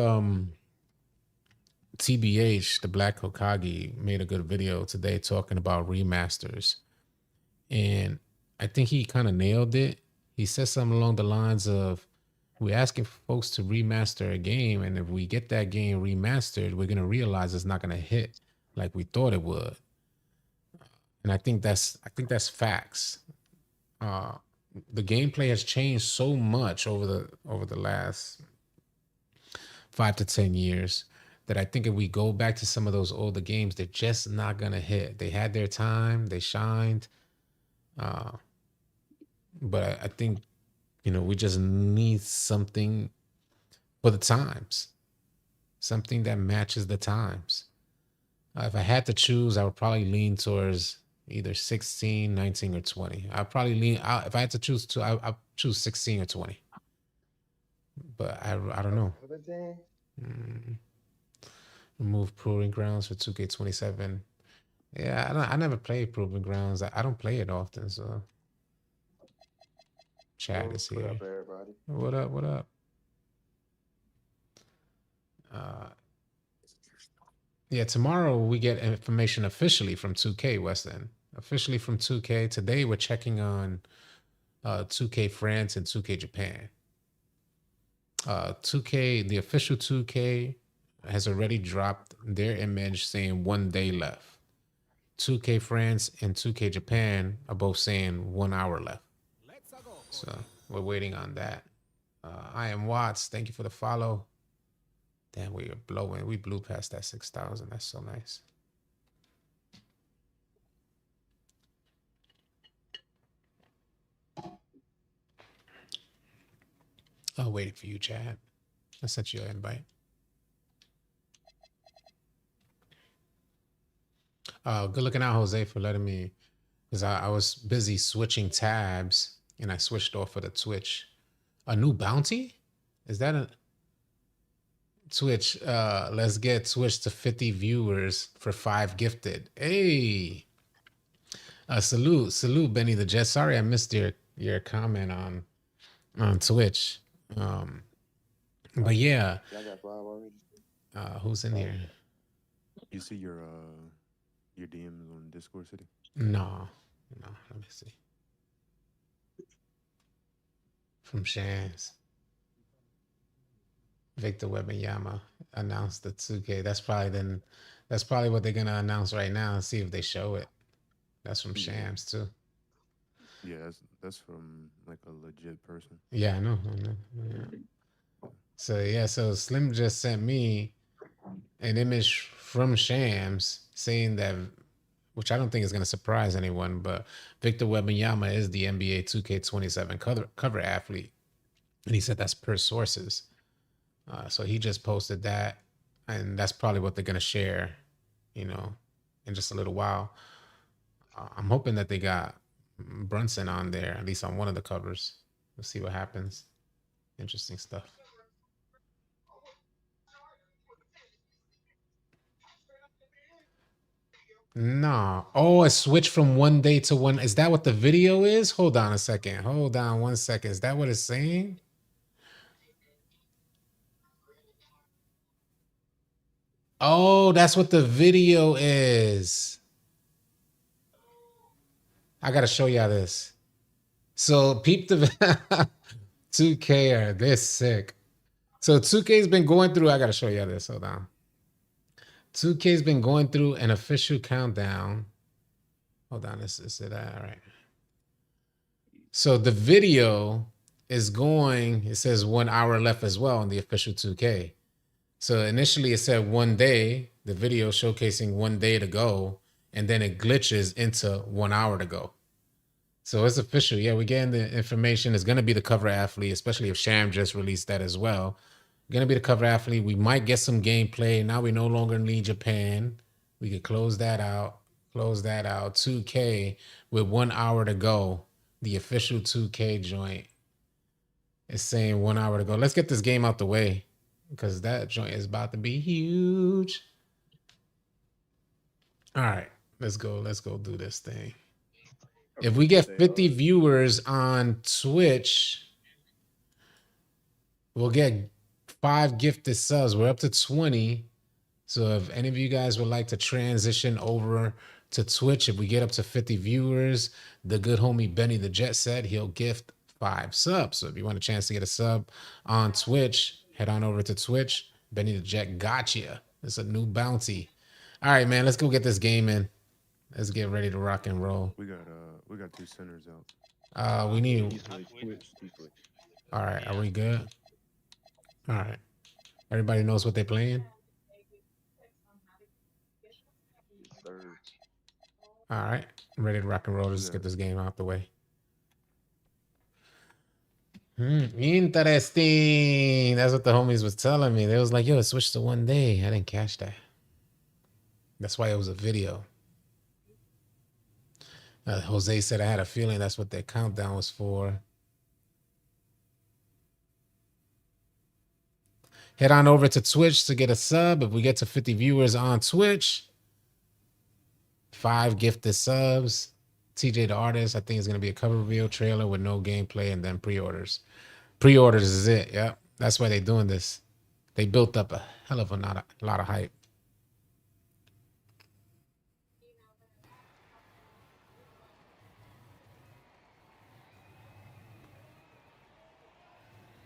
TBH, the Black Hokage, made a good video today talking about remasters. And I think he kind of nailed it. He said something along the lines of, we're asking folks to remaster a game, and if we get that game remastered, we're gonna realize it's not gonna hit like we thought it would. And I think that's facts. The gameplay has changed so much over the last 5 to 10 years that I think if we go back to some of those older games, they're just not gonna hit. They had their time, they shined, but I think, you know, we just need something for the times, something that matches the times. If I had to choose, I would probably lean towards either 16, 19, or 20. I'd probably lean out. If I had to choose two, I'll choose 16 or 20. But I don't know. Remove Proving Grounds for 2K27. Yeah, I never played Proving Grounds. I don't play it often, so. Chad is here. What up, everybody? What up? What up? Yeah, tomorrow we get information officially from 2K, West End. Officially from 2K. Today we're checking on 2K France and 2K Japan. 2K, the official 2K has already dropped their image saying 1 day left. 2K France and 2K Japan are both saying 1 hour left. So we're waiting on that. I am Watts. Thank you for the follow. Damn, we are blowing. We blew past that 6,000. That's so nice. Oh, waiting for you, Chad. I sent you an invite. Good looking out, Jose, for letting me, because I was busy switching tabs and I switched off of the Twitch. A new bounty? Is that a Twitch? Let's get Twitch to 50 viewers for 5 gifted. Hey, salute, Benny the Jet. Sorry I missed your comment on Twitch. But yeah, who's in here? You see your DMs on Discord City? No. Let me see. From Shans. Victor Wembanyama announced the 2K. That's probably what they're gonna announce right now and see if they show it. That's from Yeah. Shams too. Yeah, that's from like a legit person. Yeah, I know. Yeah. So yeah, so Slim just sent me an image from Shams saying that, which I don't think is going to surprise anyone, but Victor Wembanyama is the NBA 2K27 cover athlete, and he said that's per sources. So he just posted that, and that's probably what they're going to share, in just a little while. I'm hoping that they got Brunson on there, at least on one of the covers. We'll see what happens. Interesting stuff. No. Oh, it switched from one day to one. Is that what the video is? Hold on a second. Hold on 1 second. Is that what it's saying? Oh, that's what the video is. I gotta show y'all this. So peep the 2K are this sick. So 2K's been going through. I gotta show y'all this. Hold on. 2K's been going through an official countdown. Hold on. Is it all right? So the video is going. It says 1 hour left as well on the official 2K. So initially it said 1 day, the video showcasing 1 day to go, and then it glitches into 1 hour to go. So it's official. Yeah, we're getting the information. It's going to be the cover athlete, especially if Sham just released that as well. Going to be the cover athlete. We might get some gameplay. Now we no longer need Japan. We could close that out. Close that out. 2K with 1 hour to go. The official 2K joint is saying 1 hour to go. Let's get this game out the way, because that joint is about to be huge. All right, let's go. Let's go do this thing. If we get 50 viewers on Twitch, we'll get 5 gifted subs. We're up to 20. So if any of you guys would like to transition over to Twitch, if we get up to 50 viewers, the good homie Benny the Jet said he'll gift 5 subs. So if you want a chance to get a sub on Twitch, head on over to Twitch. Benny the Jet got you. It's a new bounty. All right, man, let's go get this game in. Let's get ready to rock and roll. We got 2 centers out. We need. He switched. All right, are we good? All right. Everybody knows what they're playing? All right. I'm ready to rock and roll. Let's get this game out the way. Interesting. That's what the homies was telling me. They was like, yo, it switched to 1 day. I didn't catch that. That's why it was a video. Jose said I had a feeling that's what that countdown was for. Head on over to Twitch to get a sub. If we get to 50 viewers on Twitch, 5 gifted subs. TJ the Artist, I think it's going to be a cover reveal trailer with no gameplay, and then pre-orders. Pre-orders is it. Yep. That's why they're doing this. They built up a hell of a lot of hype.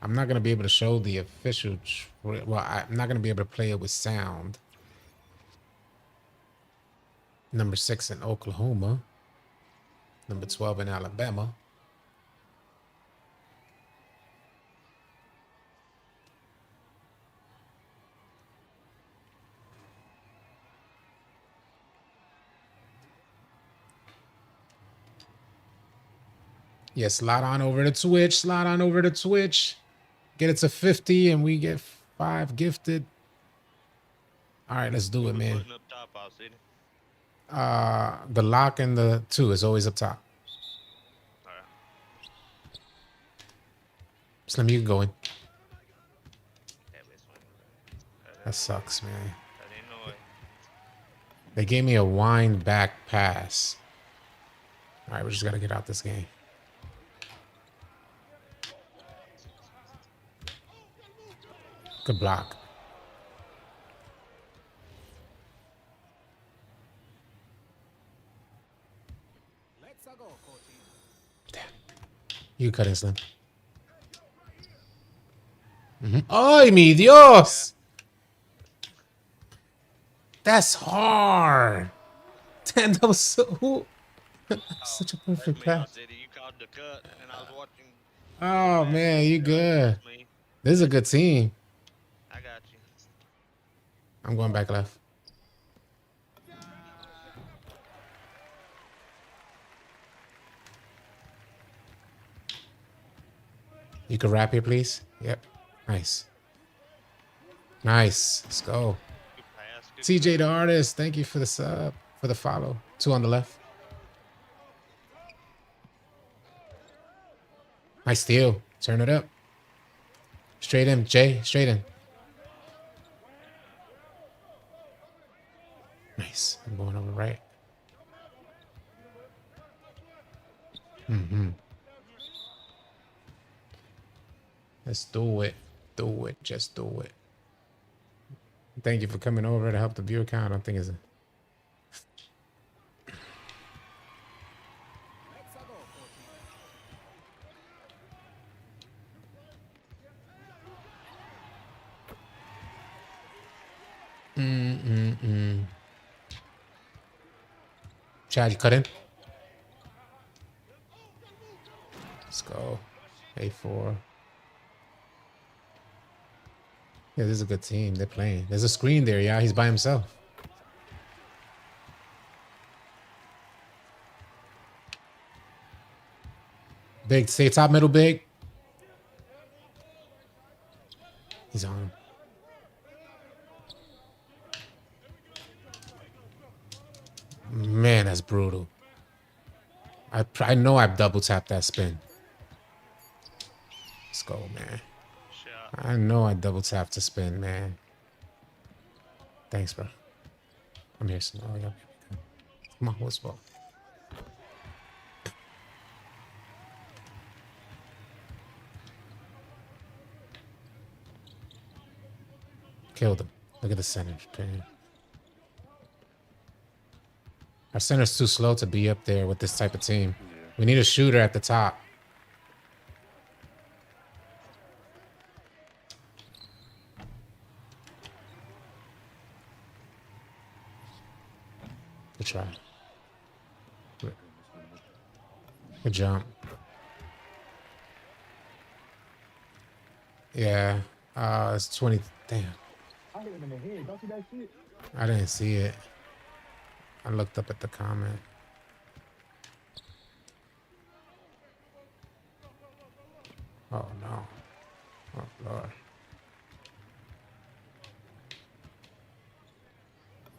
I'm not going to be able to show the official. Well, I'm not going to be able to play it with sound. Number 6 in Oklahoma. Number 12 in Alabama. Yeah, slide on over to Twitch. Slide on over to Twitch. Get it to 50 and we get 5 gifted. All right, let's do it, man. Up top, I'll see it. The lock and the 2 is always up top. All right. Slim, you can go in. Yeah, this one. That sucks, man. I didn't know it. They gave me a wind back pass. All right, we just got to get out this game. Good block. You cut it, Slim. ¡Ay, mi Dios! That's hard. Damn, that was so... Such a That's perfect me. I pass. said you called the cut, and I was watching. Oh Matt man, see you the cut. good. That's me. This is a good team. I got you. I'm going back left. You can wrap here, please. Yep. Nice. Nice. Let's go. Good pass. Good TJ cut. the artist, thank you for the sub, for the follow. 2 on the left. Nice steal. Turn it up. Straight in, Jay. Straight in. Nice. I'm going over right. Mm-hmm. Let's do it. Do it. Just do it. Thank you for coming over to help the viewer count. I don't think it's a... Chad, you cut in? Let's go. A4. Yeah, this is a good team. They're playing. There's a screen there, yeah. He's by himself. Big, stay top middle, big. He's on him. Man, that's brutal. I know I double tapped that spin. Let's go, man. Shot. I know I double tapped to spin, man. Thanks, bro. I'm here. So, oh, yeah. Come on, what's ball? Killed him. Look at the center. Our center's too slow to be up there with this type of team. Yeah. We need a shooter at the top. Good try. Good jump. Yeah. It's 20. Damn. I hit him in the head. Don't see that shit? I didn't see it. I looked up at the comment. Oh no. Oh Lord.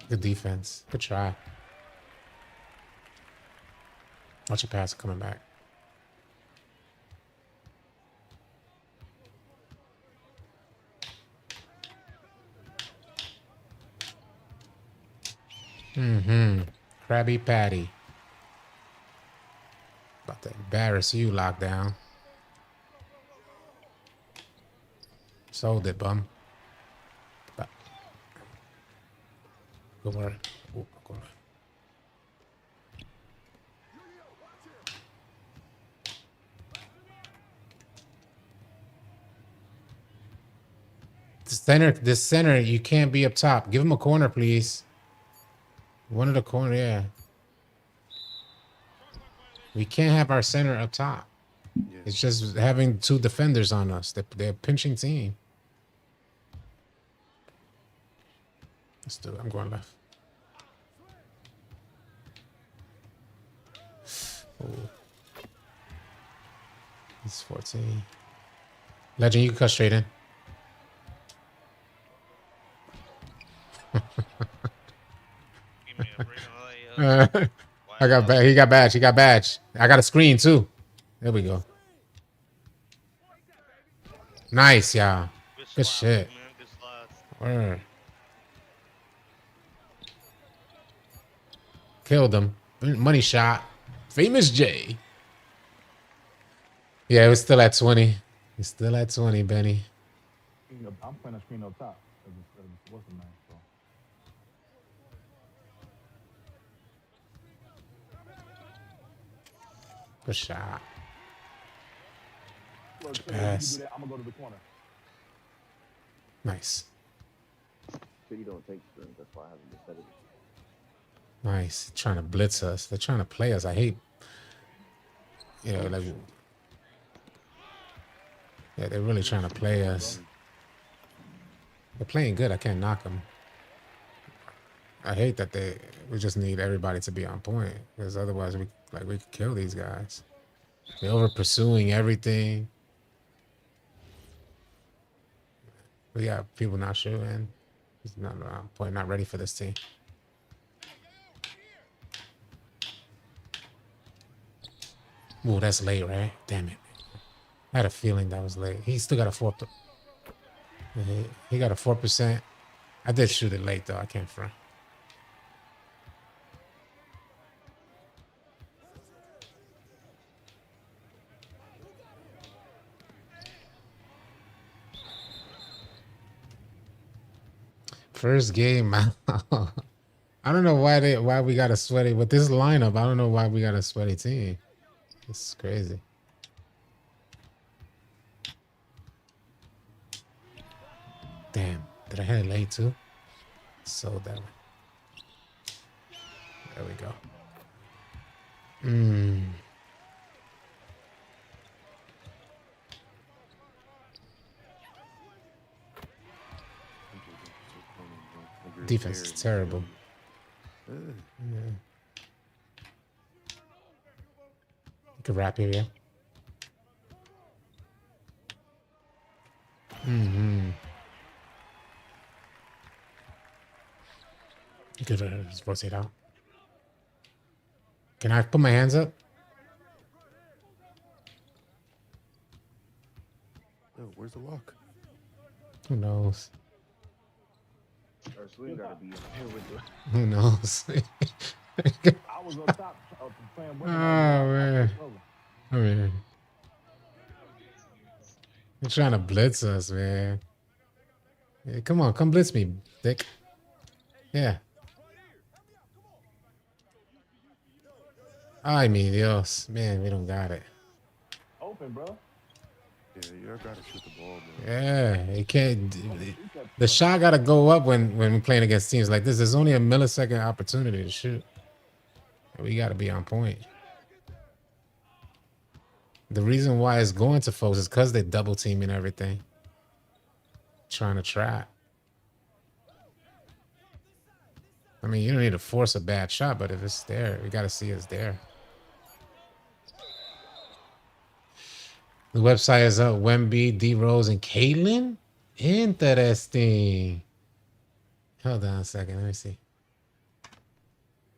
Good defense. Good try. Watch your pass coming back. Mm-hmm. Krabby Patty. About to embarrass you, lockdown. Sold it, bum. Good work. Ooh, good work. The center, you can't be up top. Give him a corner, please. One of the corner, yeah. We can't have our center up top. Yeah. It's just having 2 defenders on us. They're a pinching team. Let's do it. I'm going left. Oh. He's 14. Legend, you can cut straight in. Give me a freaking layup. I got badge. He got badge. He got badge. I got a screen too. There we go. Nice, y'all. Good slides, shit. Man. Good slides. Word. Killed him. Money shot. Famous J. Yeah, it was still at 20. He's still at 20, Benny. I'm playing a screen up top. What's the name? So. Good shot. Look, so pass. you do that, I'm gonna go to the corner. Nice. So you don't take screens, that's why I haven't decided. Nice. Trying to blitz us. They're trying to play us. I hate. Like. Yeah, they're really trying to play us. They're playing good. I can't knock them. I hate that we just need everybody to be on point because otherwise we could kill these guys. They're over pursuing everything. We got people not shooting. He's not on point. Not ready for this team. Ooh, that's late, right? Damn it. I had a feeling that was late. He still got a 4. He got a 4%. I did shoot it late though. I can't front. First game. I don't know why we got a sweaty with this lineup. I don't know why we got a sweaty team. It's crazy. Damn, did I hit it late too? So that way. There we go. Defense is terrible. Yeah. You could wrap here, yeah. You could just rotate out. Can I put my hands up? Yo, where's the lock? Who knows? Ursula gotta be in here with the. Who knows? I was on top playing. Oh man. I mean, you're trying to blitz us, man. Yeah, come on, come blitz me, dick. Yeah. Ay, mi Dios. Man, we don't got it. Open, bro. Yeah, you gotta shoot the ball, bro. Yeah, it can't. The shot gotta go up when we're playing against teams like this. There's only a millisecond opportunity to shoot. We gotta be on point. The reason why it's going to folks is because they're double teaming everything. Trying to trap. I mean, you don't need to force a bad shot, but if it's there, we gotta see it's there. The website is up. Wemby, D Rose, and Caitlin. Interesting. Hold on a second. Let me see.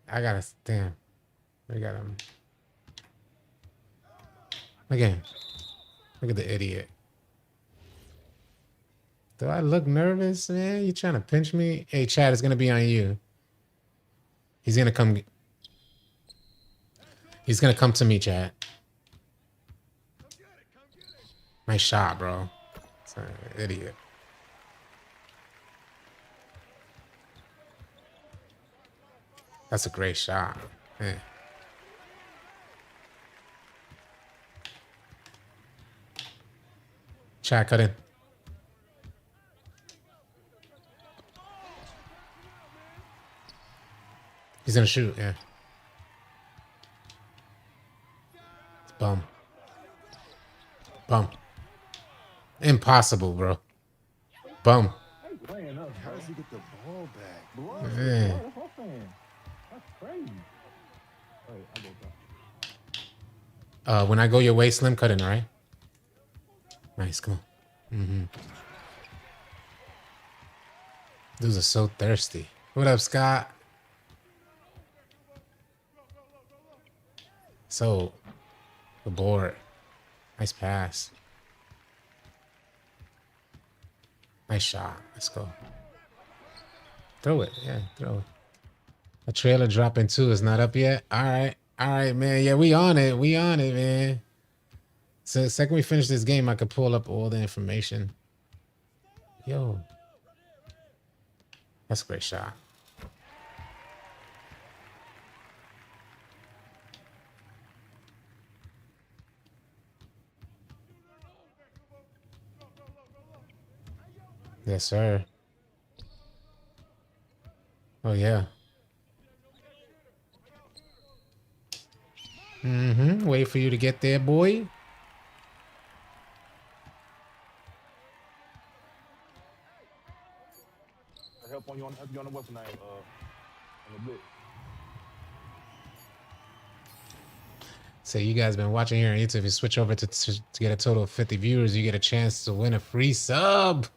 I gotta damn. We got him. Again. Look at the idiot. Do I look nervous, man? You trying to pinch me? Hey, Chad, it's gonna be on you. He's gonna come. He's gonna come to me, Chad. Nice shot, bro. It's an idiot. That's a great shot. Man. Chad, cut in. He's gonna shoot, yeah. Bum. Bum. Impossible, bro. Bum. How does he get the ball back? Yeah. That's what I'm saying. That's crazy. Wait, I go back. When I go your way, Slim, cut in, all right? Nice, come on. Dudes are so thirsty. What up, Scott? So, the board. Nice pass. Nice shot. Let's go. Throw it. Yeah, throw it. A trailer dropping too is not up yet. All right. All right, man. Yeah, we on it. We on it, man. So the second we finish this game, I could pull up all the information. Yo. That's a great shot. Yes, sir. Oh, yeah. Mm-hmm. Wait for you to get there, boy. Help on you on the what's the name? On the blitz. So you guys been watching here on YouTube. If you switch over to get a total of 50 viewers, you get a chance to win a free sub.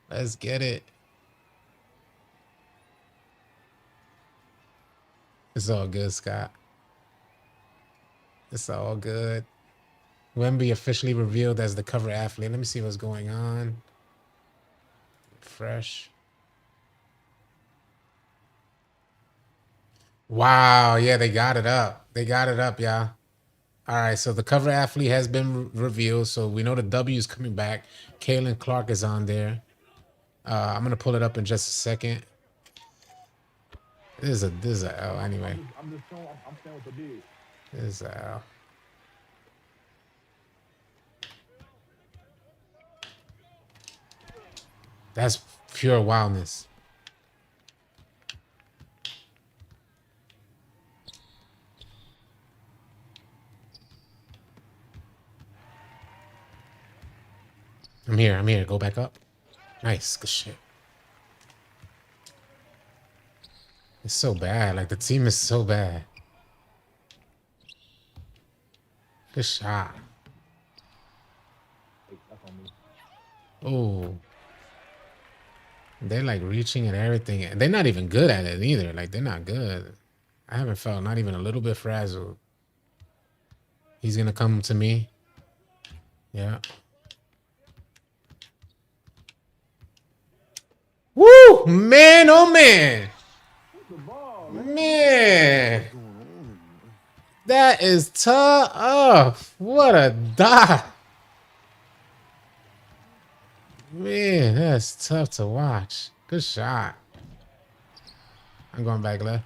Let's get it. It's all good, Scott. It's all good. Wemby officially revealed as the cover athlete. Let me see what's going on. Fresh. Wow. Yeah, they got it up. They got it up, y'all. All right. So the cover athlete has been revealed. So we know the W is coming back. Kaylin Clark is on there. I'm going to pull it up in just a second. This is a L anyway. I'm just showing. I'm staying with the big. This is a L. That's pure wildness. I'm here. I'm here. Go back up. Nice. Good shit. It's so bad. Like, the team is so bad. Good shot. Hey, that's on me. Oh. They're, like, reaching and everything. And they're not even good at it either. Like, they're not good. I haven't felt not even a little bit frazzled. He's going to come to me. Yeah. Woo! Man, oh, man. The ball, man. Man. What's going on? That is tough. What a dot. Man, that's tough to watch. Good shot. I'm going back left.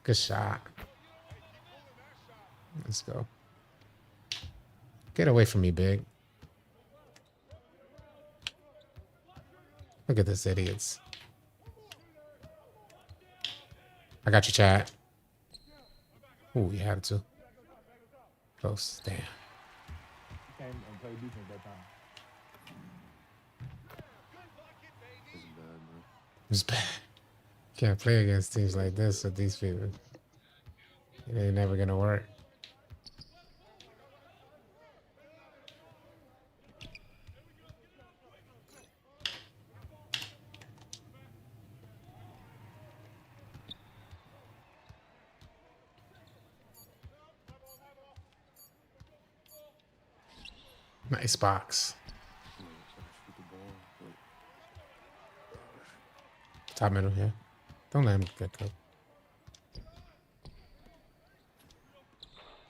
Good shot. Let's go. Get away from me, big. Look at this idiots. I got you, Chad. Ooh, you had to. Close. Damn. He came and played defense that time. It's bad, man. It's bad. Can't play against teams like this with these people. It ain't never gonna work. Nice box. I'm gonna try to shoot the ball, but Top middle, yeah. Don't let him get cooked.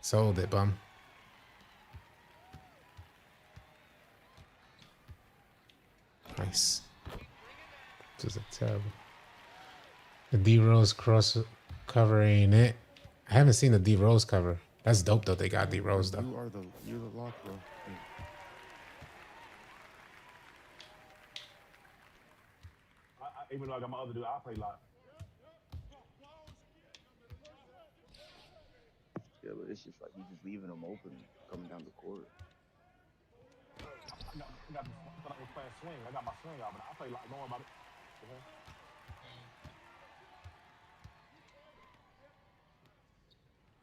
Sold it, bum. Nice. This is a terrible. The D Rose cross cover ain't it. I haven't seen the D Rose cover. That's dope though. They got D Rose though. you're the lock, bro. Hey, Even though I got my other dude, I play lot. Yeah, but it's just like you just leaving them open, coming down the court. I thought I was playing swing. I got my swing out, but I play lot. Don't worry about it. Okay?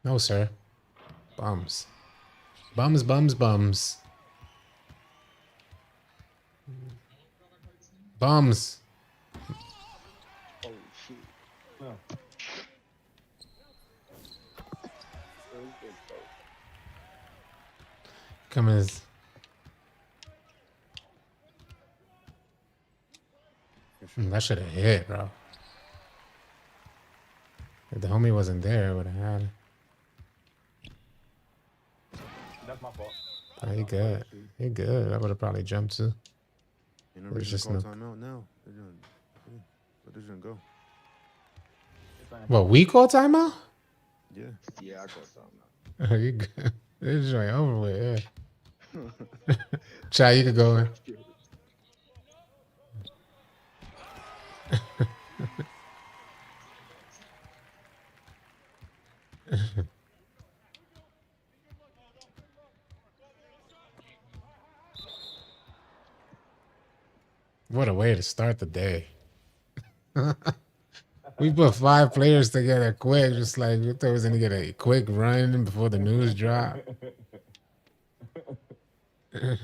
No, sir. Bums. Bums, bums, bums. Bums. Oh shit. Yeah. So it's good, bro. Come as that should have hit, bro. If the homie wasn't there, I would have had it. That's my fault. Oh, he good. He good. I would have probably jumped too. ain't no There's reason just to call no- timeout now. They're gonna, yeah, but they're gonna go. What, we call timeout? Yeah. Yeah, I got something. Oh, you good. This joint over with, yeah. Chai, you could go in. What a way to start the day. We put 5 players together quick, just like we thought we was gonna get a quick run before the news drop. All right.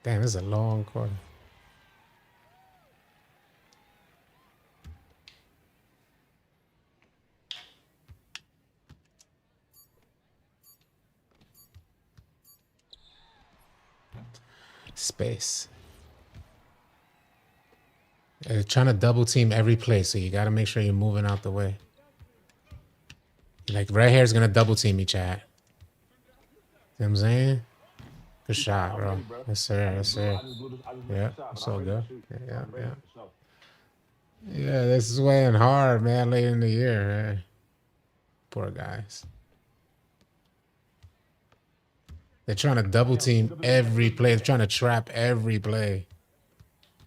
Damn, this is a long quarter. Space. They're trying to double team every play, so you got to make sure you're moving out the way. Like, red hair is going to double team me, Chad. You know what I'm saying? Good shot, bro. Yes, sir. Yes, sir. Yeah, it's all good. Yeah. Yeah, this is weighing hard, man, late in the year, man. Poor guys. They're trying to double team every play. They're trying to trap every play.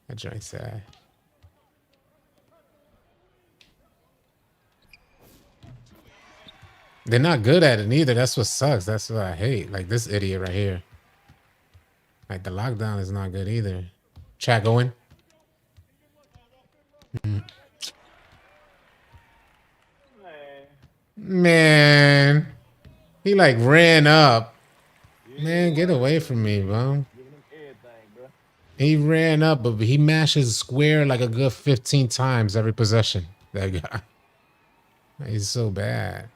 That joint's sad. They're not good at it either. That's what sucks. That's what I hate. Like this idiot right here. Like the lockdown is not good either. Chat going. Man. He like ran up. Man, get away from me, bro. He ran up, but he mashes square like a good 15 times every possession. That guy. He's so bad.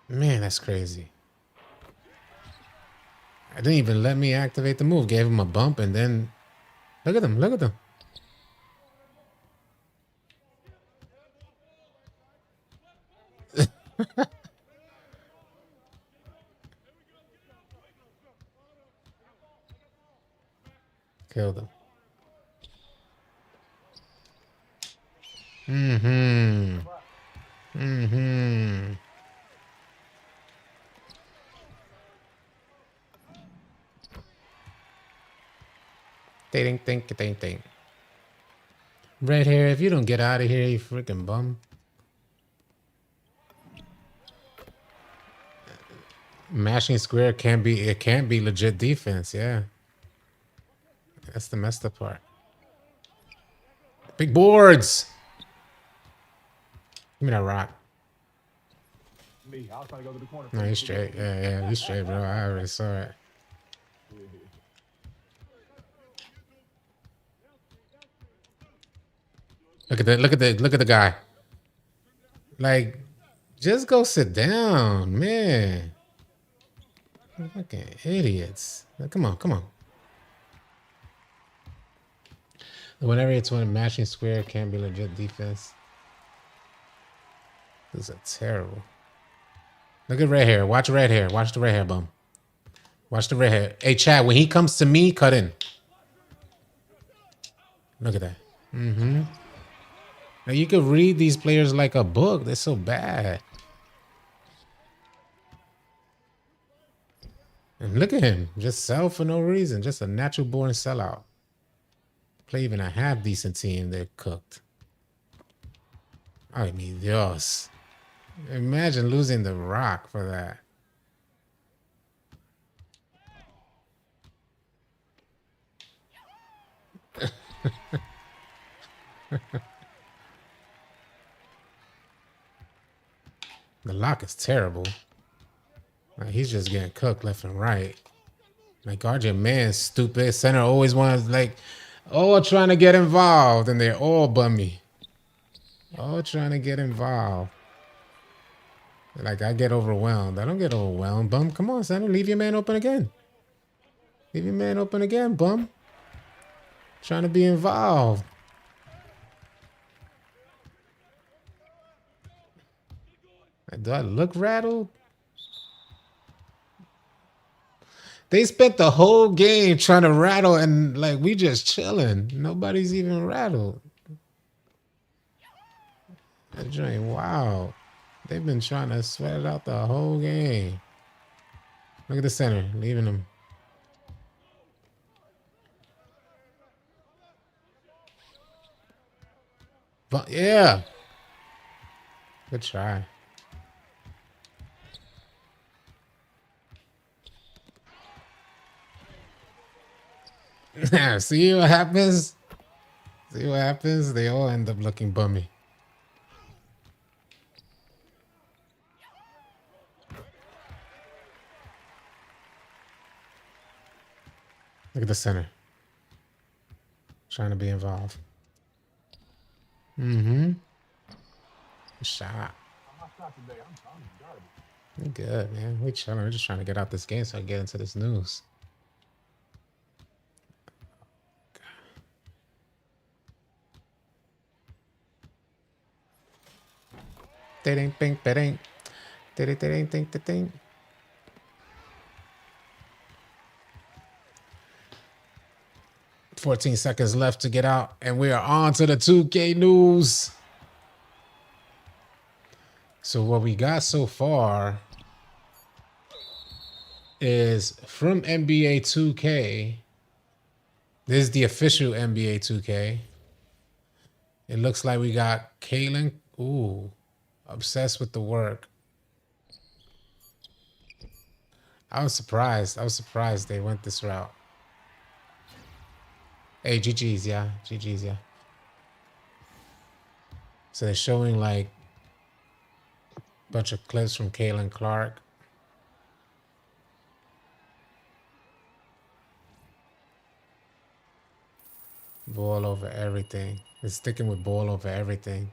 Man, that's crazy. I didn't even let me activate the move. Gave him a bump and then... Look at them. Look at them. Killed him. Think. Red hair, if you don't get out of here, you freaking bum. Mashing square can't be legit defense, yeah. That's the messed up part. Big boards! Give me that rock. Me, I was trying to go to the corner. No, he's straight. Yeah, he's straight, bro. I already saw it. Look at the guy. Like, just go sit down, man. Fucking idiots. Like, come on. Whenever it's when matching square can't be legit defense. This is terrible. Look at red hair. Watch red hair. Watch the red hair, bum. Watch the red hair. Hey, Chad, when he comes to me, cut in. Look at that. Now you could read these players like a book. They're so bad. And look at him. Just sell for no reason. Just a natural born sellout. Play even a half decent team, they're cooked. Ay, mi Dios. Imagine losing the rock for that. The lock is terrible. Like, he's just getting cooked left and right. Like, guard your man, stupid. Center always wants, like, all trying to get involved, and they're all bummy. All trying to get involved. Like, I get overwhelmed. I don't get overwhelmed, bum. Come on, center. Leave your man open again. Leave your man open again, bum. Trying to be involved. Do I look rattled? They spent the whole game trying to rattle, and like we just chilling. Nobody's even rattled. That joint, wow. They've been trying to sweat it out the whole game. Look at the center, leaving them. But yeah. Good try. See what happens? See what happens? They all end up looking bummy. Look at the center. Trying to be involved. Mm-hmm. Shot. We good, man. We chilling. We're just trying to get out this game so I can get into this news. Ding, ding, ding, ding, ding, ding, ding. 14 seconds left to get out, and we are on to the 2K news. So what we got so far is from NBA 2K. This is the official NBA 2K. It looks like we got Kaylin. Ooh, obsessed with the work. I was surprised. I was surprised they went this route. Hey, GG's, yeah. GG's, yeah. So they're showing like a bunch of clips from Kaylin Clark. Ball over everything. They're sticking with ball over everything.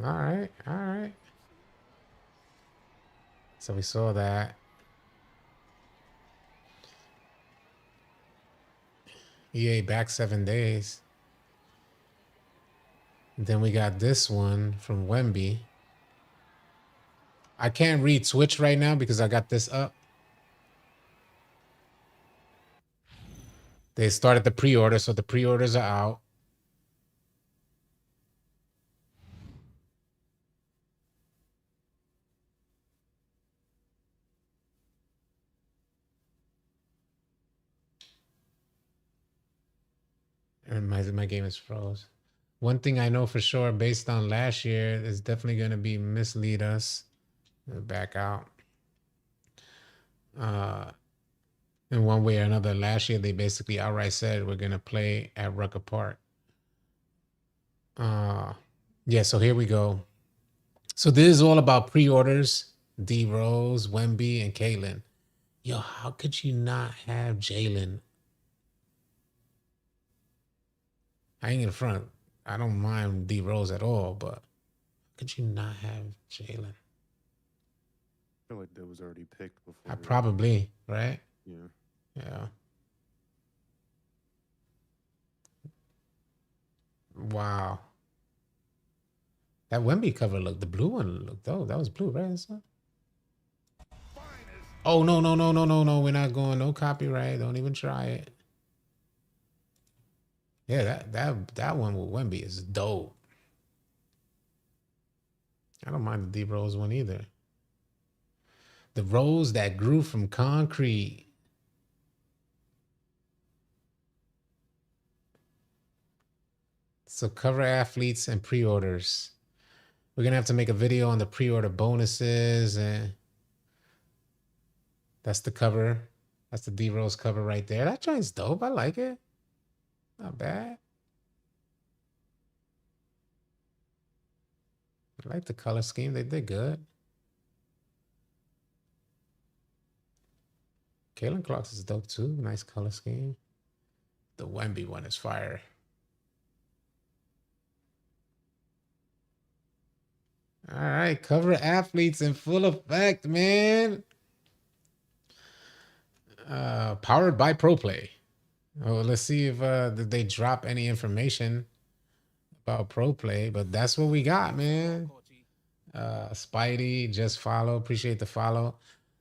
All right, all right. So we saw that. EA back 7 days. Then we got this one from Wemby. I can't read Twitch right now because I got this up. They started the pre-order, so the pre-orders are out. And my game is froze. One thing I know for sure, based on last year, is definitely going to be mislead us. Back out. In one way or another, last year they basically outright said we're going to play at Rucker Park. Yeah, so here we go. So this is all about pre-orders. D Rose, Wemby, and Kaylin. Yo, how could you not have Jalen? I ain't in front. I don't mind D Rose at all, but could you not have Jalen? I feel like that was already picked before. I probably, right? Yeah. Yeah. Wow. That Wemby cover looked, the blue one looked, oh, that was blue, right? Oh, no, no, no, no, no, no. We're not going, no copyright. Don't even try it. Yeah, that one with Wemby is dope. I don't mind the D Rose one either. The rose that grew from concrete. So cover athletes and pre-orders. We're going to have to make a video on the pre-order bonuses. And that's the cover. That's the D Rose cover right there. That joint's dope. I like it. Not bad. I like the color scheme. They did good. Kaylin Clark's is dope too. Nice color scheme. The Wemby one is fire. All right, cover athletes in full effect, man. Powered by ProPlay. Oh, let's see if did they drop any information about pro play, but that's what we got, man. Spidey, just follow. Appreciate the follow.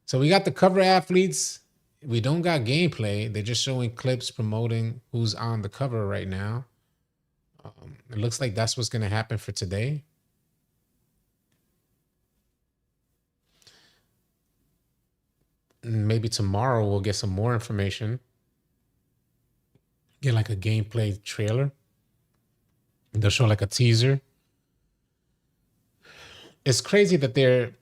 So we got the cover athletes. We don't got gameplay. They're just showing clips promoting who's on the cover right now. It looks like that's what's gonna happen for today. And maybe tomorrow we'll get some more information. Get like a gameplay trailer. They'll show like a teaser. It's crazy that they're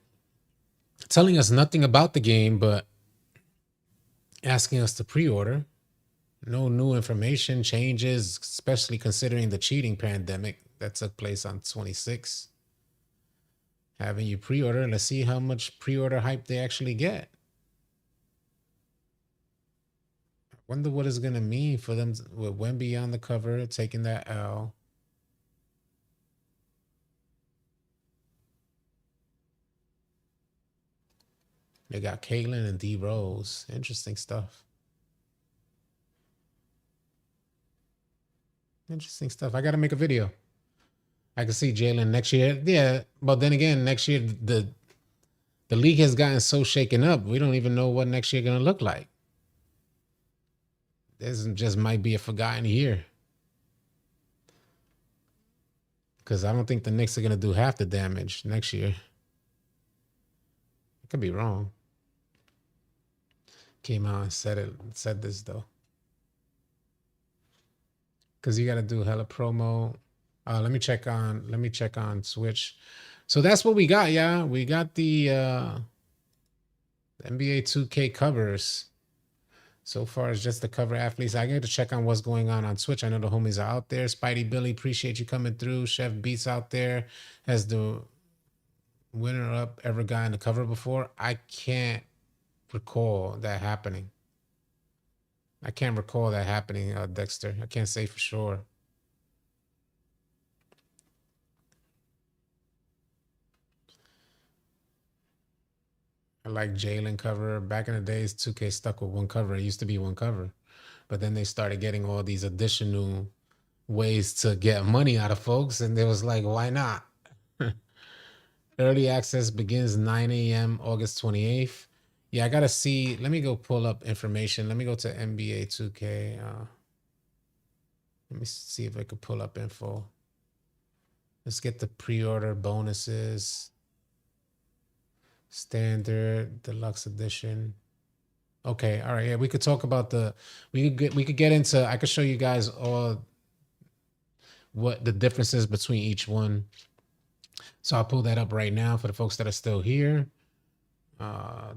telling us nothing about the game, but asking us to pre-order. No new information, changes, especially considering the cheating pandemic that took place on 26. Having you pre-order, let's see how much pre-order hype they actually get. I wonder what it's gonna mean for them with Wemby on the cover, taking that L. They got Caitlyn and D Rose. Interesting stuff. Interesting stuff. I gotta make a video. I can see Jalen next year. Yeah, but then again, next year the league has gotten so shaken up. We don't even know what next year gonna look like. This just might be a forgotten year. Because I don't think the Knicks are gonna do half the damage next year. I could be wrong. Came out and said this though. Because you gotta do hella promo. Let me check on Switch. So that's what we got, yeah. We got the NBA 2K covers. So far, it's just the cover athletes. I got to check on what's going on Twitch. I know the homies are out there. Spidey Billy, appreciate you coming through. Chef Beats out there. Has the winner up ever gotten the cover before? I can't recall that happening. Dexter. I can't say for sure. I like Jalen cover. Back in the days, 2K stuck with one cover. It used to be one cover. But then they started getting all these additional ways to get money out of folks. And they was like, why not? Early access begins 9 a.m. August 28th. Yeah, I got to see. Let me go pull up information. Let me go to NBA 2K. Let me see if I could pull up info. Let's get the pre-order bonuses. Standard, deluxe edition. Okay, all right. Yeah, we could talk about we could get into. I could show you guys all what the differences between each one. So I'll pull that up right now for the folks that are still here.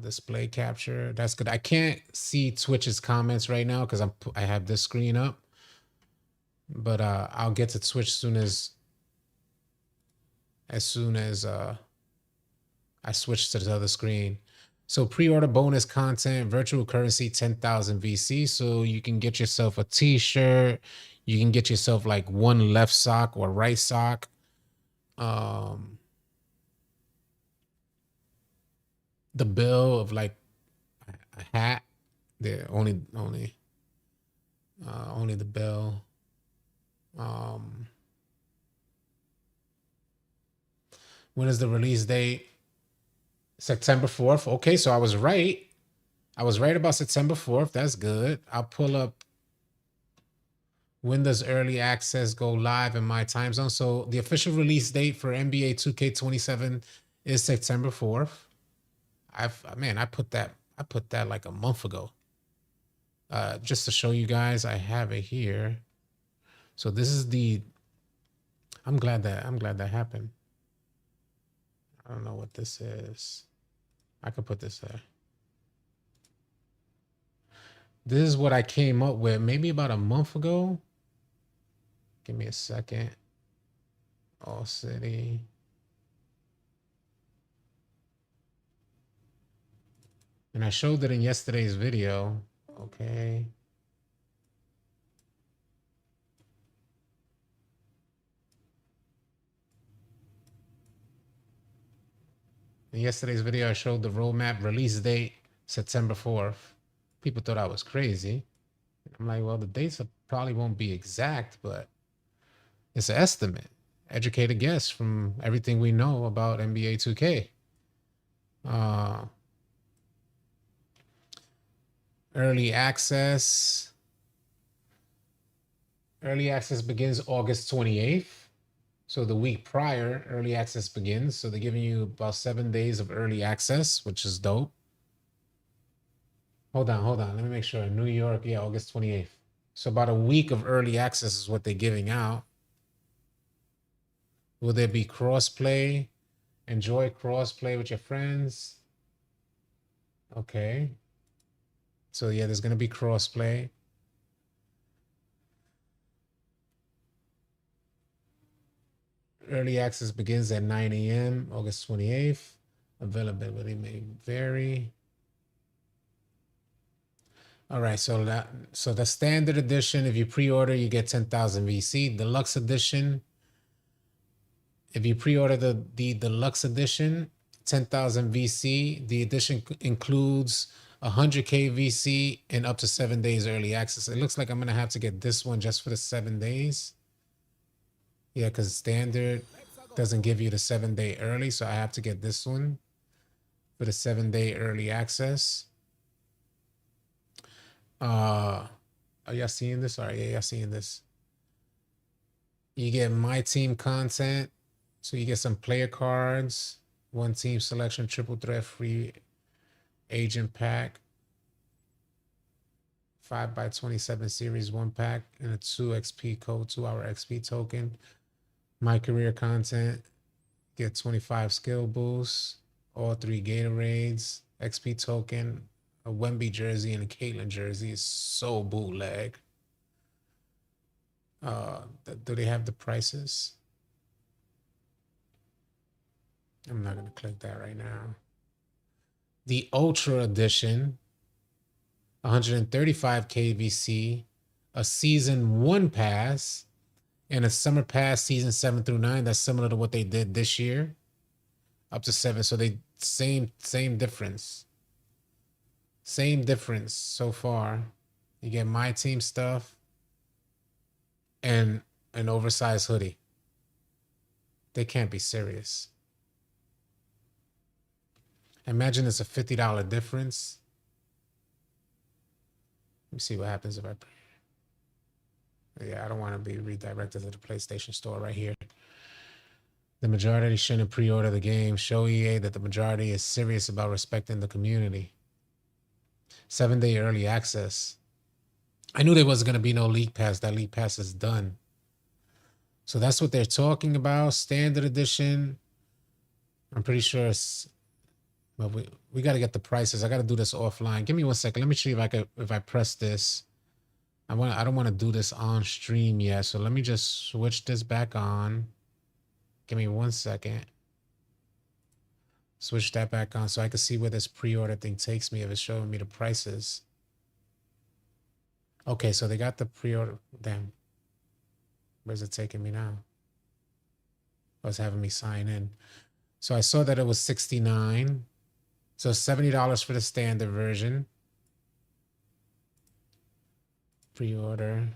Display capture. That's good. I can't see Twitch's comments right now because I have this screen up. But I'll get to Twitch as soon as I switch to the other screen. So pre-order bonus content, virtual currency, 10,000 VC. So you can get yourself a t-shirt. You can get yourself like one left sock or right sock. The bill of like a hat. The only the bill. When is the release date? September 4th. Okay, so I was right. I was right about September 4th. That's good. I'll pull up when does early access go live in my time zone. So the official release date for NBA 2K27 is September 4th. I put that like a month ago. Just to show you guys, I have it here. So this is I'm glad that happened. I don't know what this is. I could put this there. This is what I came up with maybe about a month ago. Give me a second. All City. And I showed it in yesterday's video. Okay. In yesterday's video, I showed the roadmap release date, September 4th. People thought I was crazy. I'm like, well, the dates probably won't be exact, but it's an estimate, educated guess from everything we know about NBA 2K. Early access. Early access begins August 28th. So the week prior, early access begins. So they're giving you about 7 days of early access, which is dope. Hold on. Let me make sure. New York, yeah, August 28th. So about a week of early access is what they're giving out. Will there be crossplay? Enjoy crossplay with your friends. Okay. So yeah, there's gonna be crossplay. Early access begins at 9 a.m. August 28th. Availability may vary. All right, so the standard edition, if you pre-order, you get 10,000 VC. Deluxe edition, if you pre-order the deluxe edition, 10,000 VC. The edition includes 100K VC and up to 7 days early access. It looks like I'm gonna have to get this one just for the 7 days. Yeah, because standard doesn't give you the 7-day early, so I have to get this one for the 7-day early access. Are y'all seeing this? All right, yeah, y'all seeing this. You get my team content, so you get some player cards, one team selection, triple threat free agent pack, 5x27 series 1 pack, and a 2 XP code, 2-hour XP token. My career content, get 25 skill boosts, all 3 Gatorades, XP token, a Wemby jersey, and a Caitlyn jersey. Is so bootleg. Do they have the prices? I'm not gonna click that right now. The Ultra Edition, 135 KVC, a season 1 pass, and a summer pass season 7 through 9. That's similar to what they did this year, up to 7. So they same difference. Same difference so far. You get my team stuff and an oversized hoodie. They can't be serious. Imagine it's a $50 difference. Let me see what happens if I... Yeah, I don't want to be redirected to the PlayStation Store right here. The majority shouldn't pre-order the game. Show EA that the majority is serious about respecting the community. 7-day early access. I knew there wasn't going to be no league pass. That league pass is done. So that's what they're talking about. Standard edition. I'm pretty sure it's... But we got to get the prices. I got to do this offline. Give me 1 second. Let me see if I press this. I don't want to do this on stream yet. So let me just switch this back on. Give me 1 second. Switch that back on so I can see where this pre-order thing takes me if it's showing me the prices. Okay, so they got the pre-order. Damn. Where's it taking me now? Oh, it's having me sign in. So I saw that it was $69. So $70 for the standard version. Pre-order.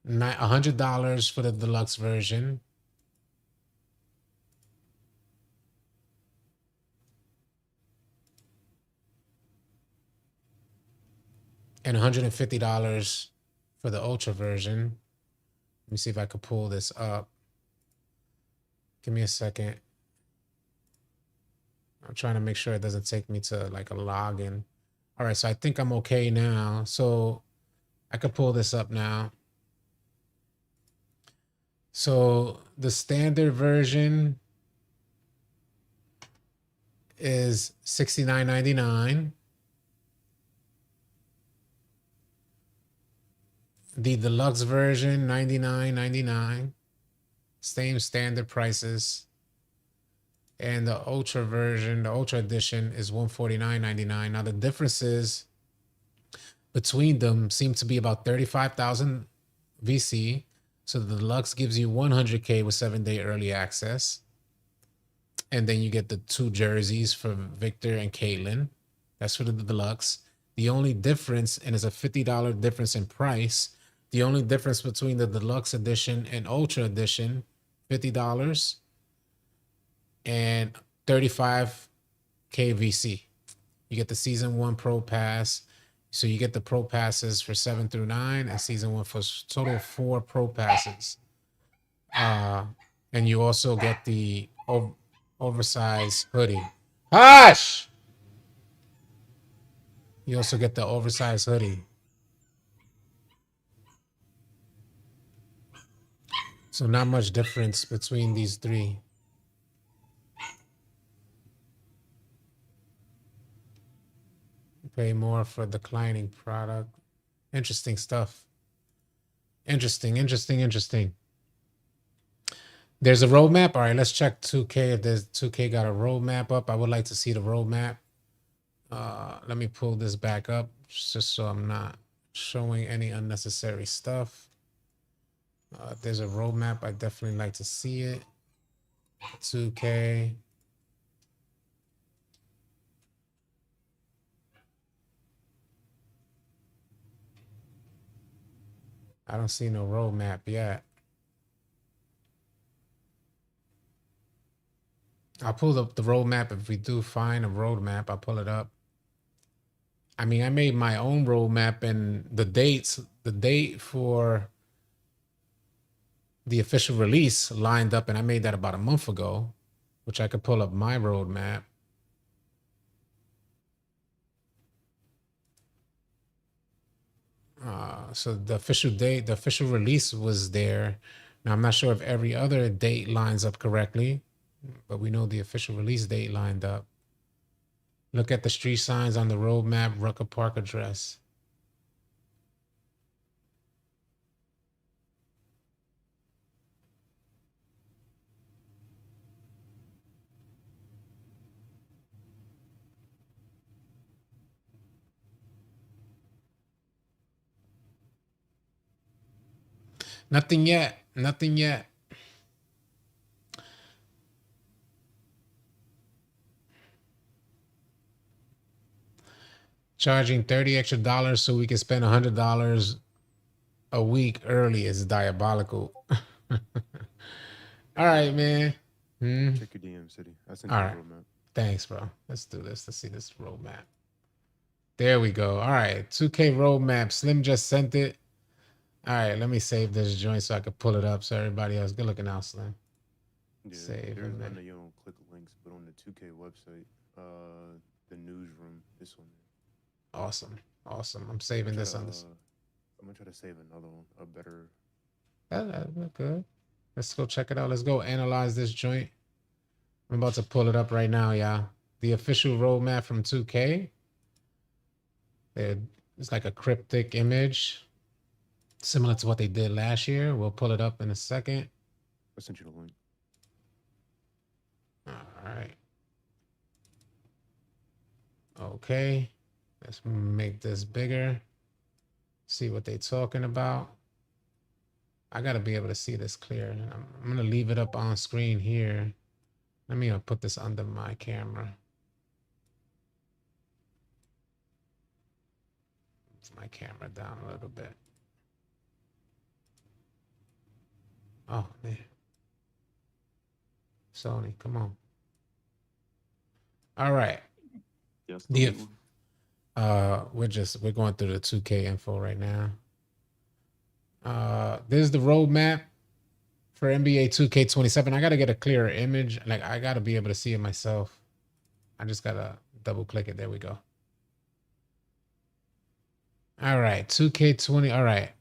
$100 for the deluxe version. And $150 for the ultra version. Let me see if I could pull this up. Give me a second. I'm trying to make sure it doesn't take me to like a login. All right, so I think I'm okay now. So I could pull this up now. So the standard version is $69.99. The deluxe version, $99.99. Same standard prices. And the ultra version, the ultra edition is $149.99. Now the differences between them seem to be about 35,000 VC. So the deluxe gives you 100K with 7-day early access. And then you get the 2 jerseys for Victor and Caitlyn. That's for the deluxe. The only difference, and it's a $50 difference in price. The only difference between the deluxe edition and ultra edition, $50 and 35 KVC. You get the season 1 pro pass. So you get the pro passes for 7 through 9 and season 1 for total 4 pro passes. And you also get the oversized hoodie. Hush! You also get the oversized hoodie. So not much difference between these three. Pay more for declining product. Interesting stuff. Interesting. There's a roadmap. All right, let's check 2K if there's 2K got a roadmap up. I would like to see the roadmap. Let me pull this back up just so I'm not showing any unnecessary stuff. If there's a roadmap, I definitely like to see it. 2K. I don't see no roadmap yet. I'll pull up the roadmap. If we do find a roadmap, I'll pull it up. I mean, I made my own roadmap, and the date for the official release lined up, and I made that about a month ago, which I could pull up my roadmap. So the official date, the official release was there. Now, I'm not sure if every other date lines up correctly, but we know the official release date lined up. Look at the street signs on the roadmap, Rucker Park address. Nothing yet. Nothing yet. Charging $30 extra so we can spend $100 a week early is diabolical. All right, man. Check your DM, City. I sent you All the right. roadmap. Thanks, bro. Let's do this. Let's see this roadmap. There we go. All right. 2K roadmap. Slim just sent it. All right. Let me save this joint so I can pull it up so everybody else. Good looking out, Slim. Yeah, Save there's and I then- know you don't click links, but on the 2K website, the newsroom, this one. Awesome. Awesome. I'm saving this on this. I'm gonna try to save another one, a better. That look good. Let's go check it out. Let's go analyze this joint. I'm about to pull it up right now, y'all. The official roadmap from 2K. It's like a cryptic image, similar to what they did last year. We'll pull it up in a second. I sent you the link. All right. Okay. Let's make this bigger. See what they're talking about. I got to be able to see this clear. I'm going to leave it up on screen here. Let me put this under my camera. Move my camera down a little bit. Oh, man. Sony, come on. All right. Yes. The- We're going through the 2K info right now. There's the roadmap for NBA 2K27. I gotta get a clearer image. Like, I gotta be able to see it myself. I just gotta double click it. There we go. All right, 2K20. All right.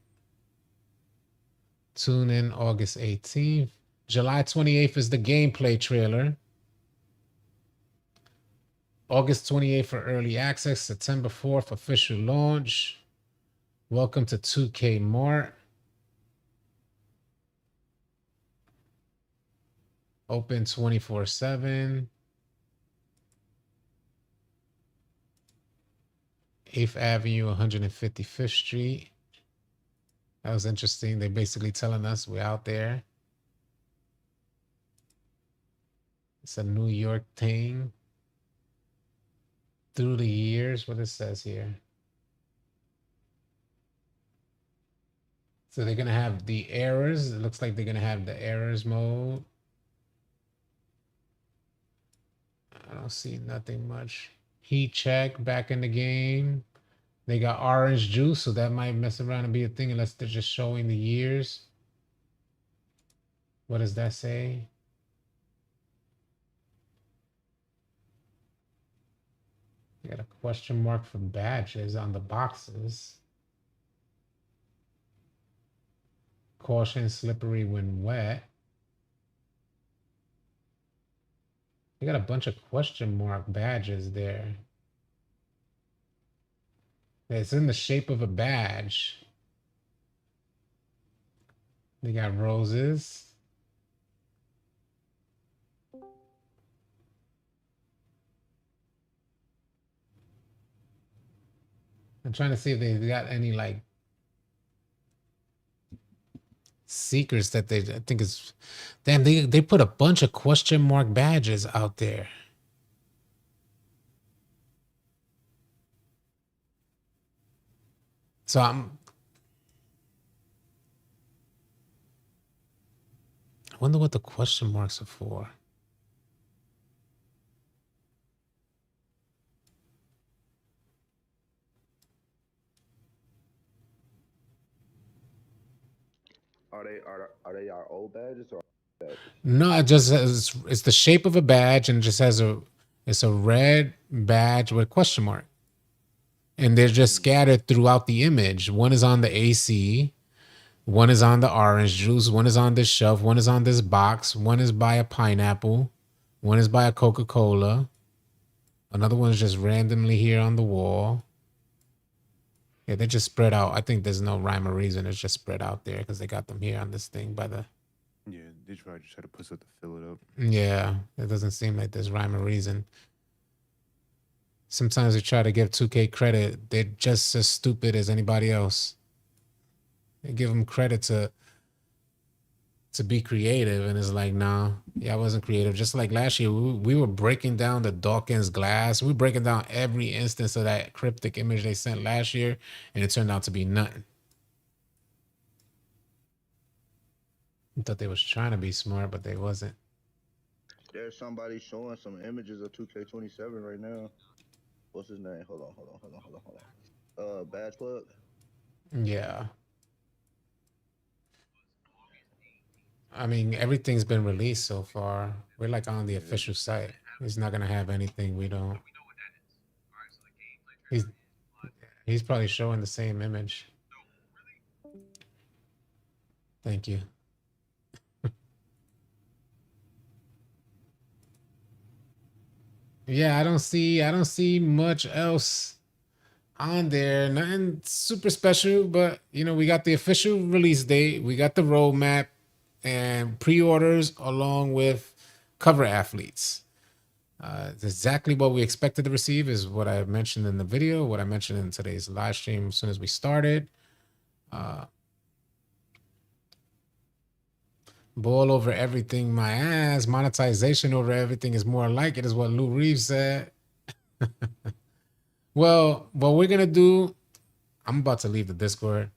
Tune in August 18th. July 28th is the gameplay trailer. August 28th for early access. September 4th, official launch. Welcome to 2K Mart. Open 24/7. 8th Avenue, 155th Street. That was interesting. They're basically telling us we're out there. It's a New York thing. Through the years, what it says here. So they're gonna have the errors. It looks like they're gonna have the errors mode. I don't see nothing much. Heat check back in the game. They got orange juice, so that might mess around and be a thing unless they're just showing the years. What does that say? You got a question mark for badges on the boxes. Caution, slippery when wet. You got a bunch of question mark badges there. It's in the shape of a badge. They got roses. I'm trying to see if they got any like secrets that I think is, damn, they put a bunch of question mark badges out there. So I wonder what the question marks are for. Are they our old badges or badges? No, it just has, it's the shape of a badge and it just has it's a red badge with a question mark. And they're just scattered throughout the image. One is on the AC, one is on the orange juice, one is on this shelf, one is on this box, one is by a pineapple, one is by a Coca-Cola. Another one's just randomly here on the wall. Yeah, they just spread out. I think there's no rhyme or reason. It's just spread out there because they got them here on this thing by the. Yeah, they try to put something to fill it up. Yeah, it doesn't seem like there's rhyme or reason. Sometimes they try to give 2K credit. They're just as stupid as anybody else. They give them credit to be creative, and it's like, nah, yeah, I wasn't creative. Just like last year, we were breaking down the Dawkins glass. We were breaking down every instance of that cryptic image they sent last year, and it turned out to be nothing. I thought they was trying to be smart, but they wasn't. There's somebody showing some images of 2K27 right now. What's his name? Hold on. Badge Plug. Yeah. I mean, everything's been released so far. We're like on the official site. He's not gonna have anything we don't. He's probably showing the same image. Thank you. Yeah, I don't see much else on there. Nothing super special, but you know, we got the official release date, we got the roadmap and pre-orders along with cover athletes. It's exactly what we expected to receive is what I mentioned in the video, what I mentioned in today's live stream as soon as we started. Ball over everything, my ass. Monetization over everything is more like it, is what Lou Reeves said. Well, what we're gonna do, I'm about to leave the Discord.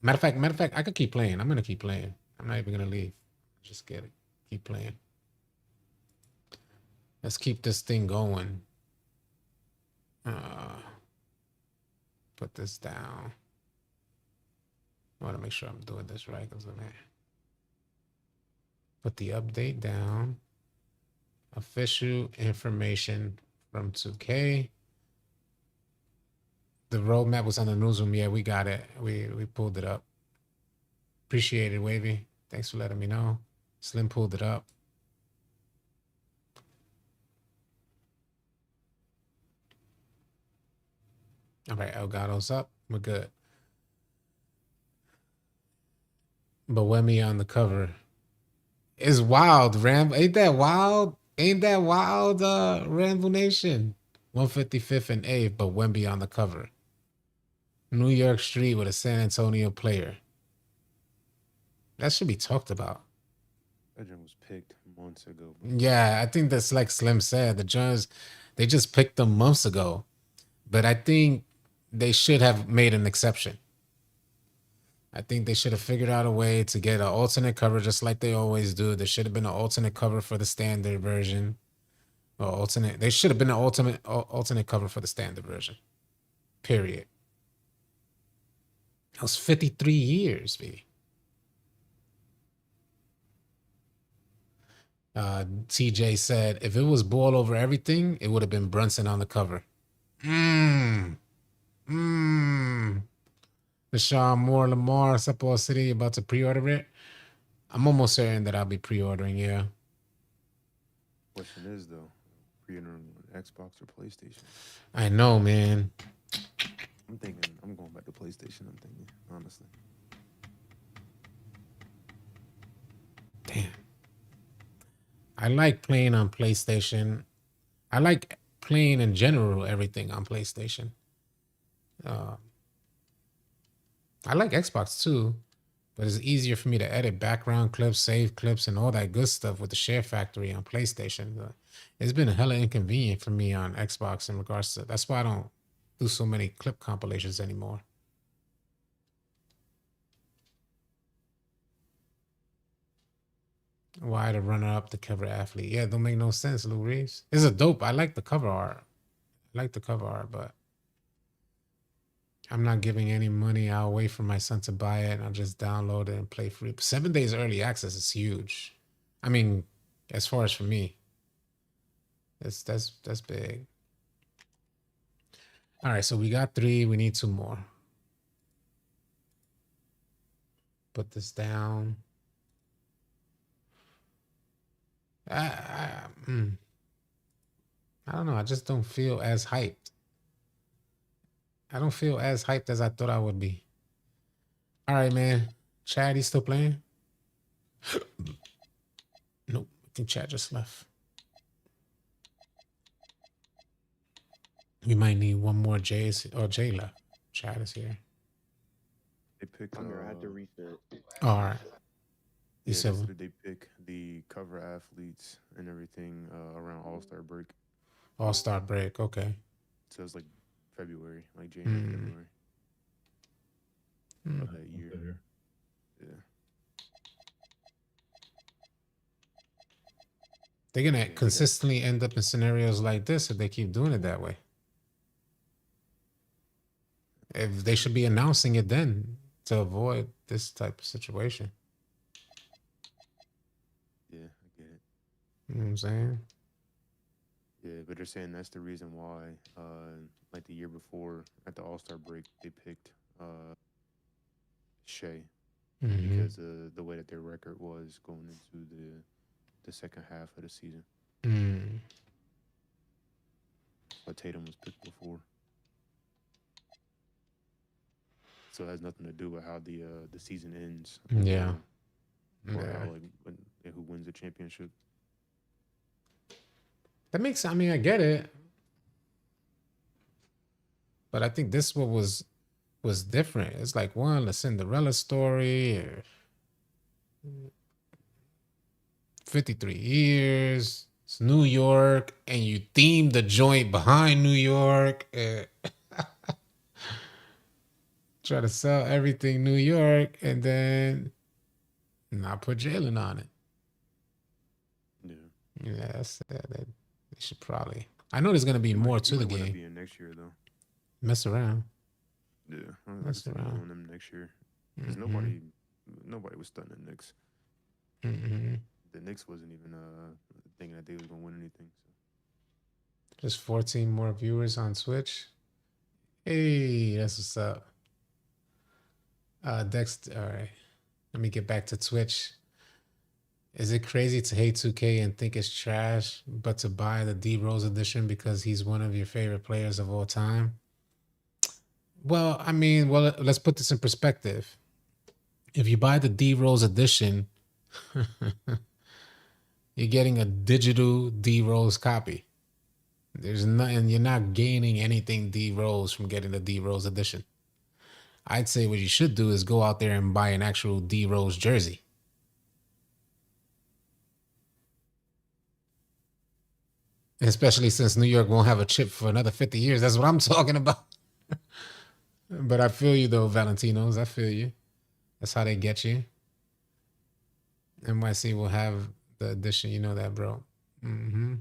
Matter of fact, I could keep playing. I'm gonna keep playing. I'm not even gonna leave. Just get it. Keep playing. Let's keep this thing going. Put this down. I want to make sure I'm doing this right, because I'm put the update down. Official information from 2K. The roadmap was on the newsroom. Yeah, we got it. We pulled it up. Appreciate it, Wavy. Thanks for letting me know. Slim pulled it up. All right, Elgato's up. We're good. But Wemmy on the cover is wild, Ram. Ain't that wild? Ain't that wild, Rambo Nation? 155th and 8th, but Wemby on the cover. New York Street with a San Antonio player. That should be talked about. That gym was picked months ago. Yeah, I think that's like Slim said. The Jones, they just picked them months ago. But I think they should have made an exception. I think they should have figured out a way to get an alternate cover just like they always do. There should have been an alternate cover for the standard version. Or alternate. They should have been an alternate cover for the standard version. Period. That was 53 years, B. TJ said, if it was ball over everything, it would have been Brunson on the cover. Deshaun Moore, Lamar, Supple City, about to pre-order it. I'm almost certain that I'll be pre-ordering, yeah. Question is though, pre-ordering Xbox or PlayStation? I know, man. I'm thinking I'm going back to PlayStation. I'm thinking honestly. Damn. I like playing on PlayStation. I like playing in general everything on PlayStation. I like Xbox too, but it's easier for me to edit background clips, save clips, and all that good stuff with the Share Factory on PlayStation. It's been hella inconvenient for me on Xbox in regards to. That's why I don't do so many clip compilations anymore. Why the runner-up, the cover athlete? Yeah, it don't make no sense, Lou Reeves. It's a dope. I like the cover art. I like the cover art, but I'm not giving any money away for my son to buy it. I'll just download it and play free. 7 days early access is huge. I mean, as far as for me, that's big. All right, so we got 3. We need 2 more. Put this down. I don't know. I just don't feel as hyped. I don't feel as hyped as I thought I would be. All right, man. Chad, he's still playing? Nope. I think Chad just left. We might need one more Jay left. Chad is here. They pick. I'm gonna have to reset. All right. You Yeah, said they pick the cover athletes and everything around All-Star break. All-Star break. Okay. So it's like February, like January, February of that year. Fair. Yeah. They're gonna consistently end up in scenarios like this if they keep doing it that way. If they should be announcing it then to avoid this type of situation. Yeah, I get it. You know what I'm saying? Yeah, but they're saying that's the reason why, like the year before at the All-Star break, they picked Shea because the way that their record was going into the second half of the season. But Tatum was picked before. So it has nothing to do with how the season ends. Yeah. Or Yeah. how, like, who wins the championship. That makes, I mean, I get it. But I think this one was different. It's like one, the Cinderella story, or 53 years, it's New York, and you theme the joint behind New York. Try to sell everything New York, and then not put Jalen on it. Yeah. Yeah, that's that. They should probably. I know there's gonna be more to the Be game. in next year though. Mess around. Yeah, I Mess see them around. doing them next year. Because nobody was stunned the Knicks. Mm-hmm. The Knicks wasn't even thinking that they was gonna win anything. So. Just 14 more viewers on Twitch. Hey, that's what's up. Dexter, all right. Let me get back to Twitch. Is it crazy to hate 2K and think it's trash, but to buy the D Rose edition because he's one of your favorite players of all time? Well, I mean, let's put this in perspective. If you buy the D Rose edition, you're getting a digital D Rose copy. There's nothing, you're not gaining anything D Rose from getting the D Rose edition. I'd say what you should do is go out there and buy an actual D Rose jersey. Especially since New York won't have a chip for another 50 years. That's what I'm talking about. But I feel you though, Valentinos. I feel you. That's how they get you. NYC will have the edition. You know that, bro. Mm-hmm.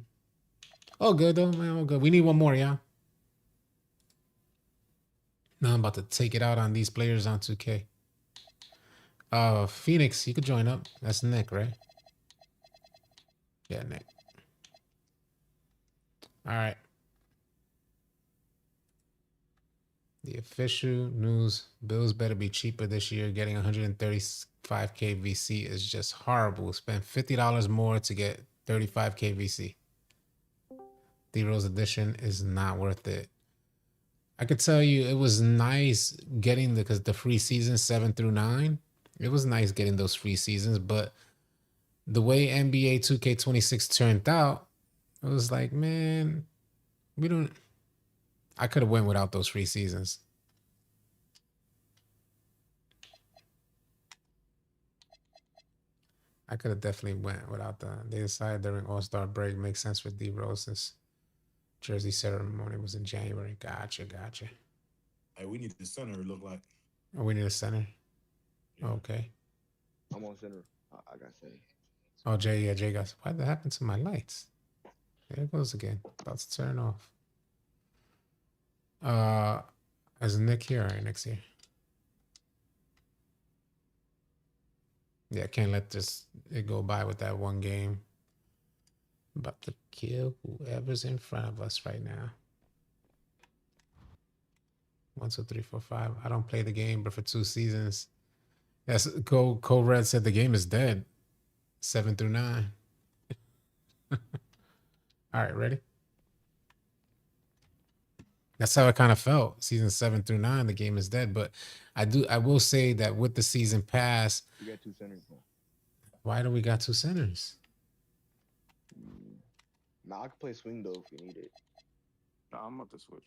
Oh, good though, man. Oh, good. We need one more, yeah. Now I'm about to take it out on these players on 2K. Phoenix, you could join up. That's Nick, right? Yeah, Nick. All right. The official news: Bills better be cheaper this year. Getting 135K VC is just horrible. Spend $50 more to get 35K VC. D-Rose edition is not worth it. I could tell you it was nice getting the free seasons 7 through 9. It was nice getting those free seasons, but the way NBA 2K26 turned out, it was like, man, we don't. I could have went without those free seasons. I could have definitely went without that. They decided during All-Star break makes sense for D-Rose since jersey ceremony was in January. Gotcha. Hey, we need the center. It look like. Oh, we need a center. Okay. I'm on center. I got say. Oh, Jay got. What happened to my lights? There it goes again. About to turn off. Is Nick here? All right, Nick's here. Yeah, can't let it go by with that one game. About to kill whoever's in front of us right now. 1, 2, 3, 4, 5. I don't play the game, but for 2 seasons. Yes, Cole Red said the game is dead. 7 through 9. All right, ready? That's how it kind of felt. Season 7 through 9, the game is dead. But I will say that with the season pass, You got 2 centers, bro. why do we got 2 centers? Nah, I can play swing though if you need it. Nah, I'm about to switch.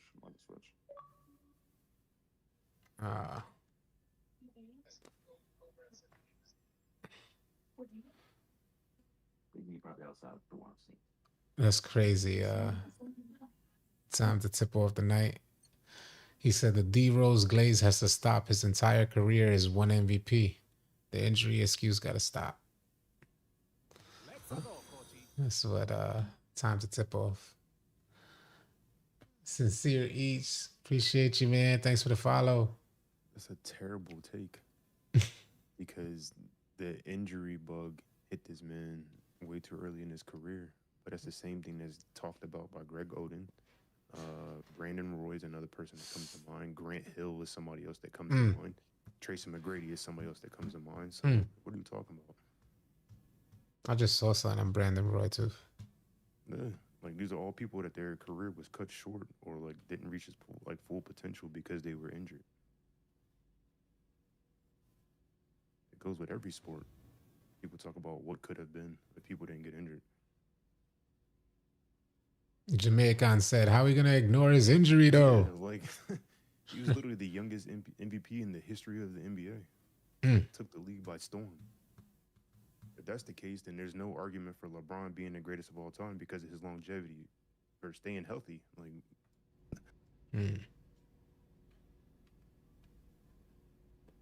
You probably outside the one seat. That's crazy. Time to tip off the night. He said the D-Rose glaze has to stop. His entire career is 1 MVP. The injury excuse got to stop. That's what time to tip off. Sincere Eats. Appreciate you, man. Thanks for the follow. That's a terrible take because the injury bug hit this man way too early in his career. But that's the same thing that's talked about by Greg Oden. Brandon Roy is another person that comes to mind. Grant Hill is somebody else that comes to mind. Tracy McGrady is somebody else that comes to mind. So what are you talking about? I just saw something on Brandon Roy too. Yeah, like these are all people that their career was cut short or like didn't reach its full potential because they were injured. It goes with every sport. People talk about what could have been if people didn't get injured. Jamaican said, how are we going to ignore his injury though? Yeah, like he was literally the youngest MVP in the history of the NBA. Took the league by storm. If that's the case, then there's no argument for LeBron being the greatest of all time because of his longevity or staying healthy. Like,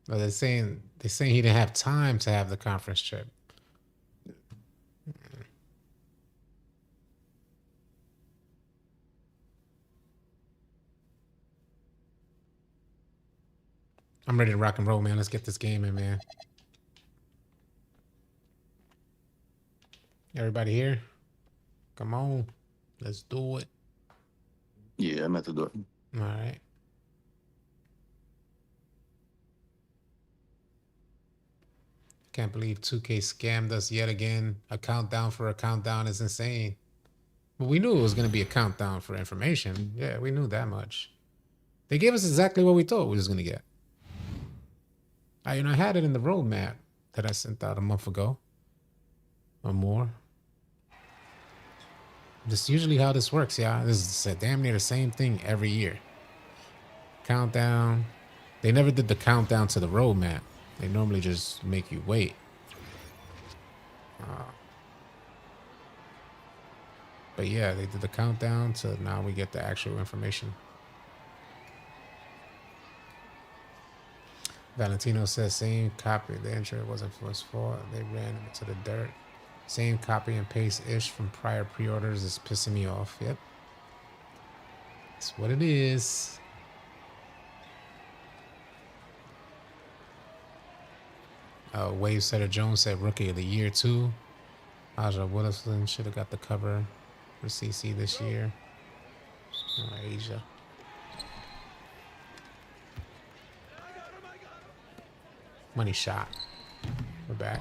But they're saying he didn't have time to have the conference trip. I'm ready to rock and roll, man. Let's get this game in, man. Everybody here? Come on. Let's do it. Yeah, I'm at the door. All right. Can't believe 2K scammed us yet again. A countdown for a countdown is insane. But we knew it was going to be a countdown for information. Yeah, we knew that much. They gave us exactly what we thought we was going to get. I had it in the roadmap that I sent out a month ago or more. This is usually how this works, yeah. This is damn near the same thing every year. Countdown. They never did the countdown to the roadmap. They normally just make you wait. But yeah, they did the countdown, so now we get the actual information. Valentino says same copy. The injury wasn't first fault. They ran him into the dirt. Same copy and paste ish from prior pre-orders is pissing me off. Yep. That's what it is. Wave Setter Jones said rookie of the year too. Aja Wilson should have got the cover for CC this year. Asia. Money shot. We're back.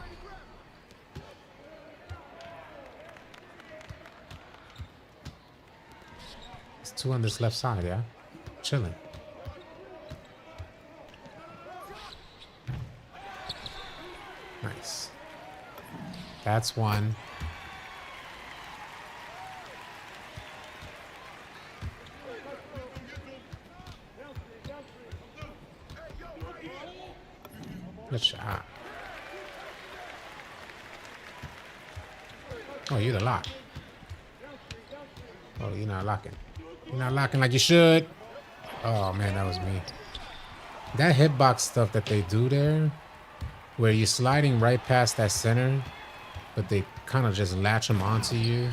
It's 2 on this left side, yeah? Chilling. Nice. That's one. Good shot. Oh, you're the lock. Oh, you're not locking. You're not locking like you should. Oh, man, that was me. That hitbox stuff that they do there, where you're sliding right past that center, but they kind of just latch him onto you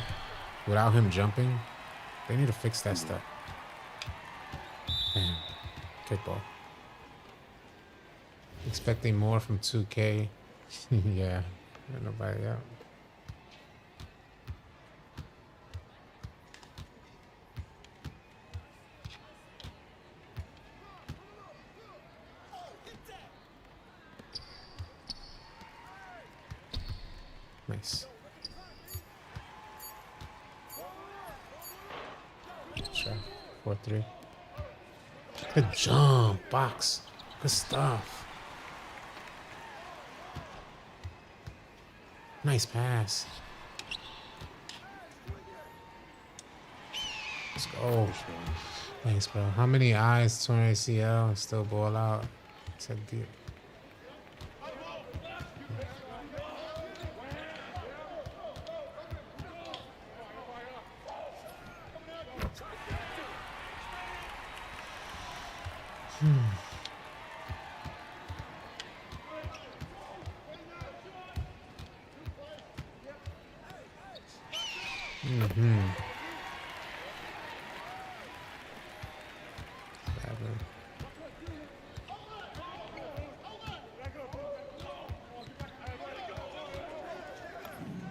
without him jumping. They need to fix that stuff. Damn. Kickball. Expecting more from 2K. Yeah. Nobody out. Nice. Sure. 4-3. Good jump, box. Good stuff. Nice pass. Let's go. Thanks, bro. How many eyes torn ACL still ball out? It's a deal.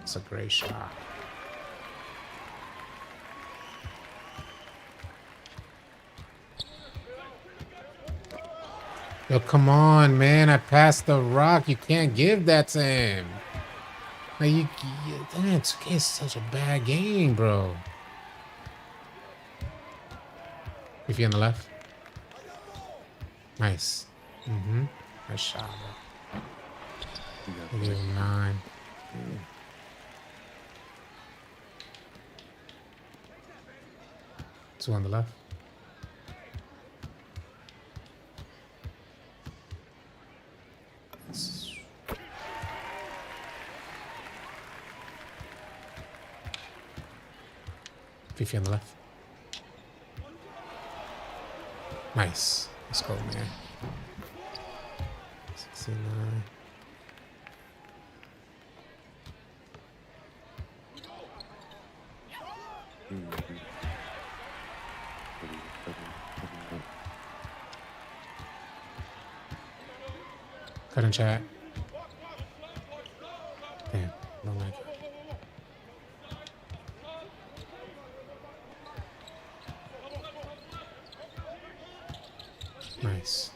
It's a great shot. Yo, come on, man. I passed the rock. You can't give that to him. Like, damn, 2K is such a bad game, bro. If you're on the left. Nice. Nice shot, bro. 9. Two on the left. Fifi on the left. Nice. Let's go, man. 69. Cut and chat. Damn, don't like it. Nice.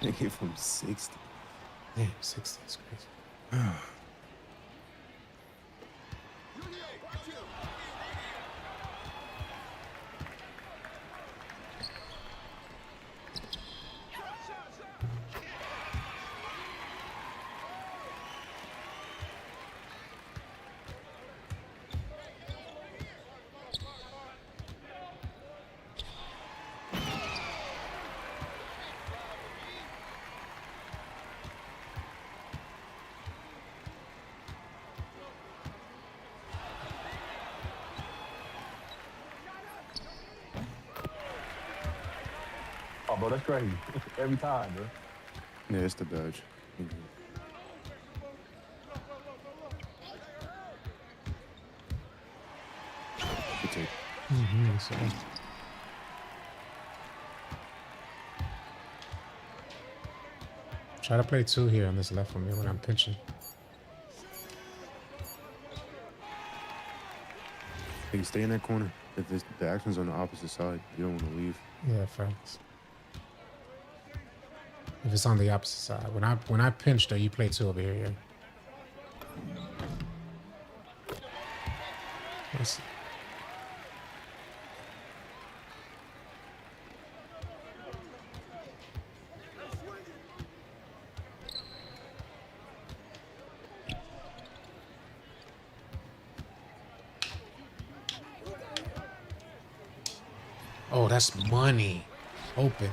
They hit from 60. Damn, 60 is crazy. bro. That's crazy. Every time, bro. Yeah, it's the badge. Mhm. Good take. So, try to play 2 here on this left from me when I'm pinching. Hey, stay in that corner. If the action's on the opposite side, you don't want to leave. Yeah, facts. If it's on the opposite side, when I pinch though, you play 2 over here. Yeah. Let's- Oh, that's money. Open.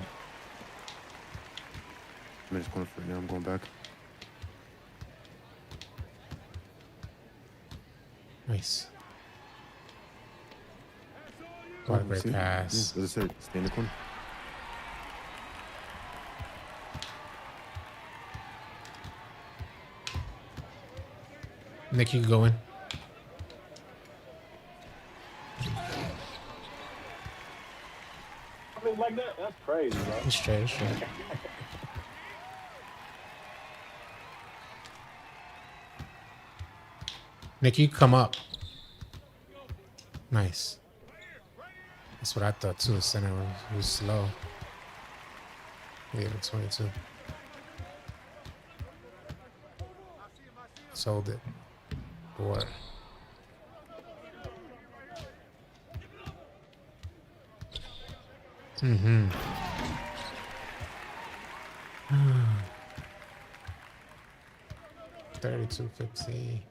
I'm in this corner for right now. I'm going back. Nice. What a great See? pass. Yeah, as I said, stay in the corner. Nick, you can go in. I mean, like that. That's crazy, bro. It's straight, it's straight. Nick, you come up. Nice. That's what I thought too. The center was slow. Yeah, 22. Sold it. Boy. Mm-hmm. 32-15.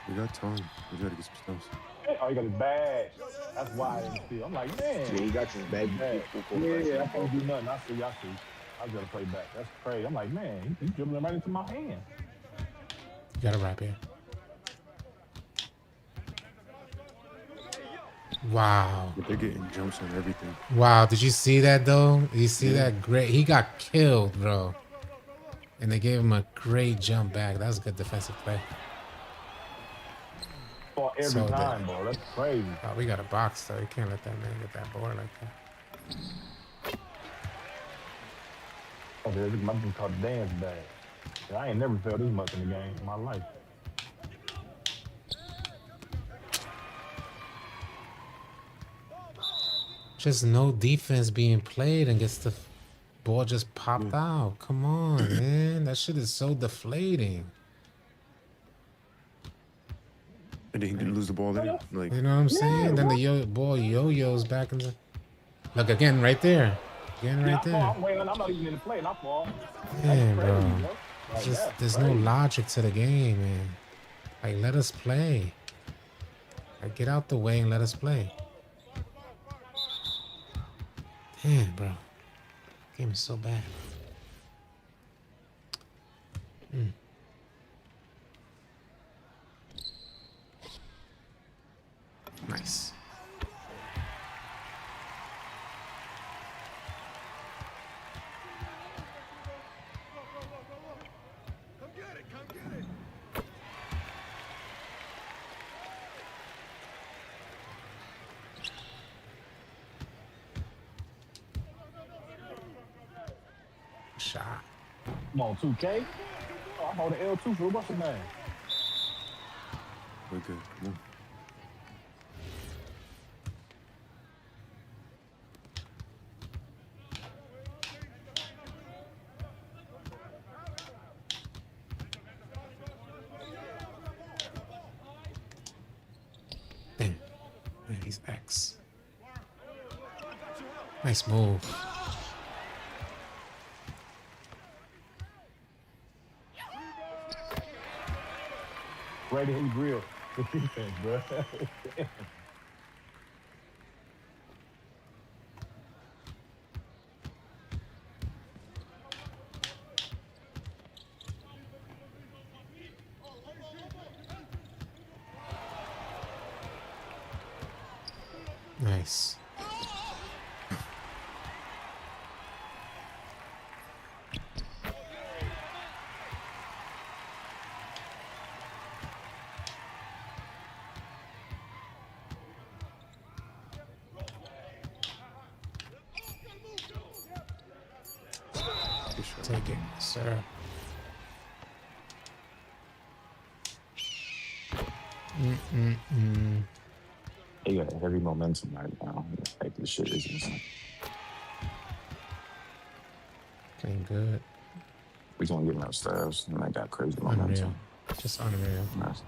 We got time. We gotta get some stops. Oh, he got his badge. That's why I didn't see. I'm like, Yeah, man. he got his bag. Yeah, I can't do nothing. I see. I gotta play back. That's crazy. I'm like, man, he's dribbling right into my hand. You gotta wrap here. Wow. But they're getting jumps on everything. Wow. Did you see that though? You see that? Great. He got killed, bro. And they gave him a great jump back. That was a good defensive play. For every So time, bro. That's crazy. Oh, we got a box though. You can't let that man get that board like that. Okay, this might be called dance bag. I ain't never felt this much in the game in my life. Just no defense being played and gets the ball just popped out. Come on, man. That shit is so deflating. And then he didn't lose the ball there. Like, You know what I'm saying? Then the ball yo-yos back in the... Look, again, right there. Again, right there. I'm waiting. I'm not even in the play, and I fall. Man, bro. Like, Just, that's there's no crazy. logic to the game, man. Like, let us play. Like, get out the way and let us play. Damn, bro. Game is so bad. Nice. Shot. Come on, 2K. Oh, I'm holding L2 for what's his name? we're good. Come on. Damn. Man, he's X. Nice move. right in his grill. The defense, bro. Nice. Good shot. Take it, sir. They got heavy momentum right now. Like this shit is insane. Playing good. We gonna get upstairs and they got crazy Unreal. momentum. Just unreal. Nice.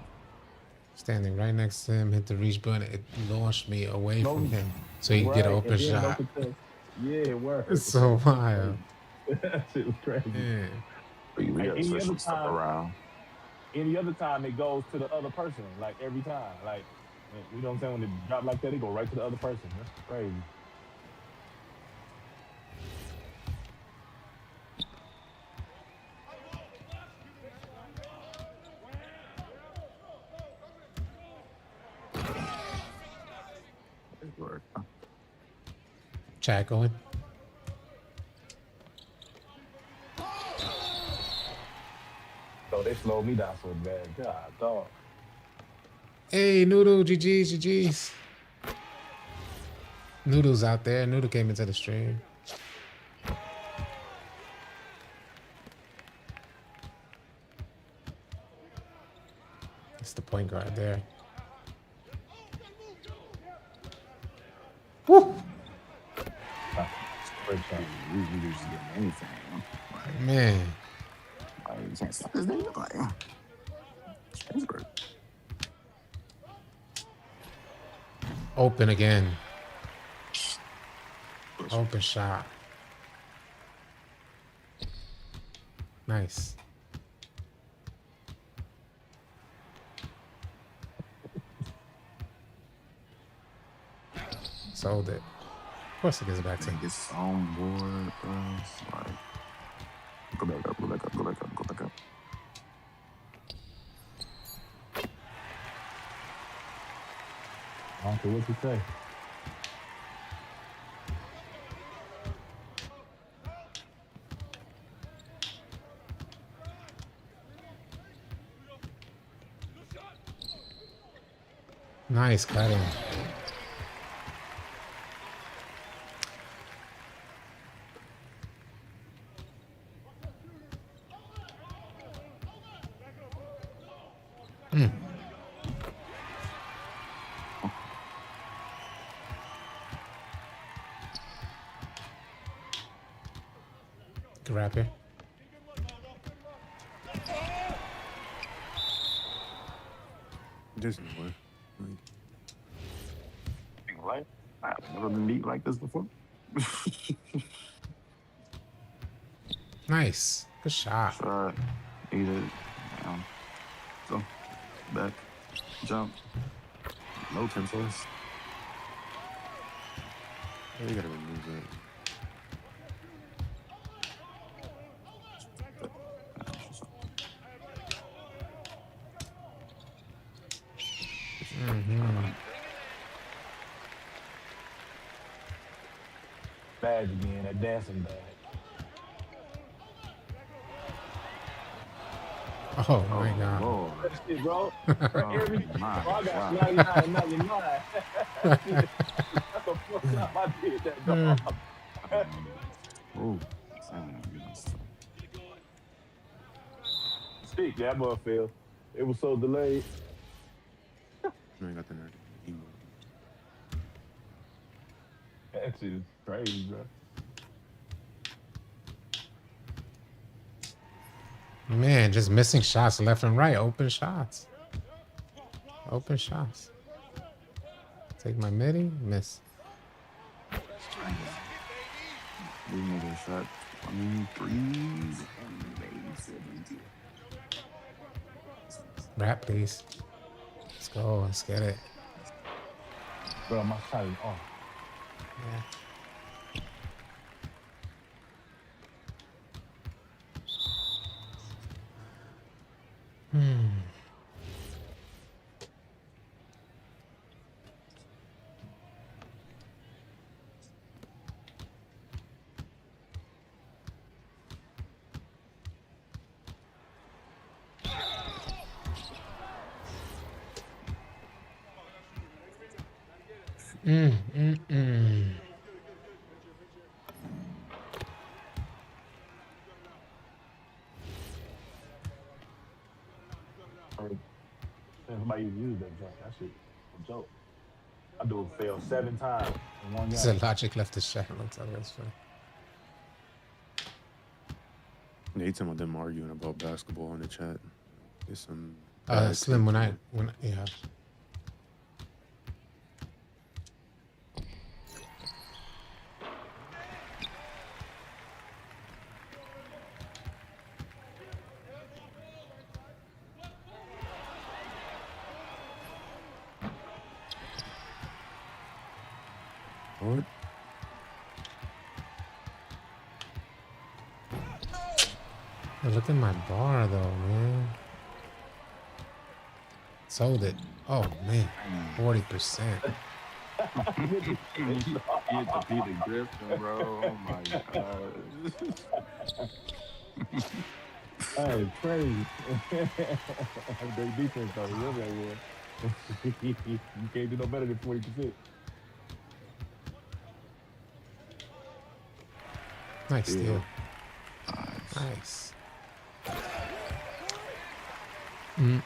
Standing right next to him, hit the reach button. It launched me away No, from him. So you get an right, open and then no shot. contest. Yeah, it worked. It's so wild. That shit was crazy. Yeah. We Like, got any switching other stuff time- around. Any other time it goes to the other person, like every time. Like, you know what I'm saying? When it drop like that, it go right to the other person. That's crazy. It worked. Chat going. So they slowed me down so bad. God, dog. Hey, Noodle, GG's, GG's. Noodle's out there. Noodle came into the stream. It's the point guard there. Woo! Great shot. We just getting anything. Like, Man. you can't stop this nigga. Like, it's great. Open again. Open shot. Nice. Sold it. Of course it gets back to Think it's on board, bro. It's like, go back up, go back up, go back up, go back up. I don't care what you say. Nice cutting. Good wrap here. There's no way. Like, I've never been beat like this before. Nice. Good shot. Shot, eat it, go, back, jump, no tempos. Oh, you gotta remove that. Badge again, that dancing badge. Oh my god. Lord. That shit, bro. Oh, my Bro, I got God. 99. That's the first time I did that, dog. Ooh. Stick, that boy fell. It was so delayed. No, I got the nerve. Emo. That shit is crazy, bro. Man, just missing shots left and right. Open shots. Open shots. Take my midi. Miss. These niggas shot 23s and made 17. Rap, please. Let's go. Let's get it. Bro, my shot is off. Yeah. Hmm. Mm. Somebody use that junk. That shit a joke. I do it fail 7 times in one It's a game. logic left his chat. Looks like that's funny. They talking about them arguing about basketball in the chat. There's some bad Slim, takes on it. yeah. What? Hey, look at my bar though, man. Sold it. Oh man, 40%. Get the Peter Griffin, bro. Oh my god. Hey, crazy. Great defense though. You know that one. You can't do no better than 40%. Nice Yeah. steal. Nice. Mm.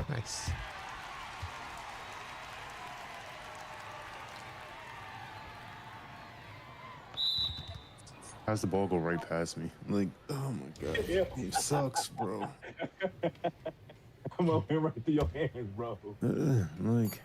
Nice. How's the ball go right past me? Like, oh my god, it sucks, bro. I'm over here right through your hands, bro. Like,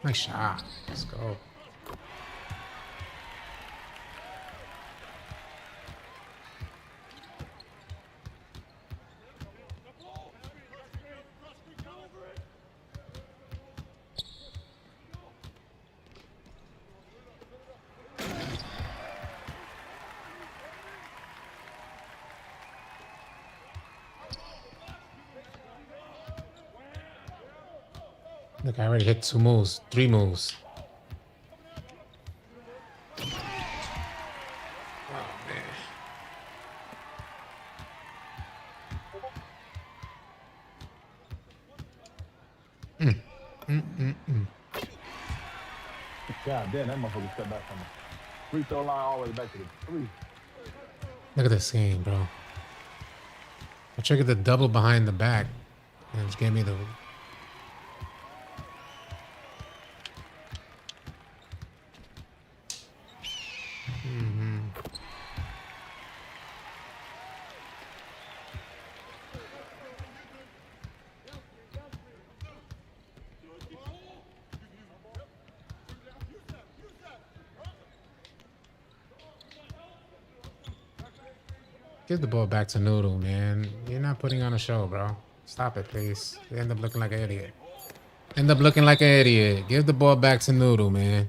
Nice shot. Let's go. Look, I already hit 2 moves, 3 moves. Oh man. God damn, that motherfucker stepped back from the free throw line all the way back to the 3. Look at this game, bro. I triggered the double behind the back and it just gave me the. Give the ball back to Noodle, man. You're not putting on a show, bro. Stop it, please. You end up looking like an idiot. Give the ball back to Noodle, man.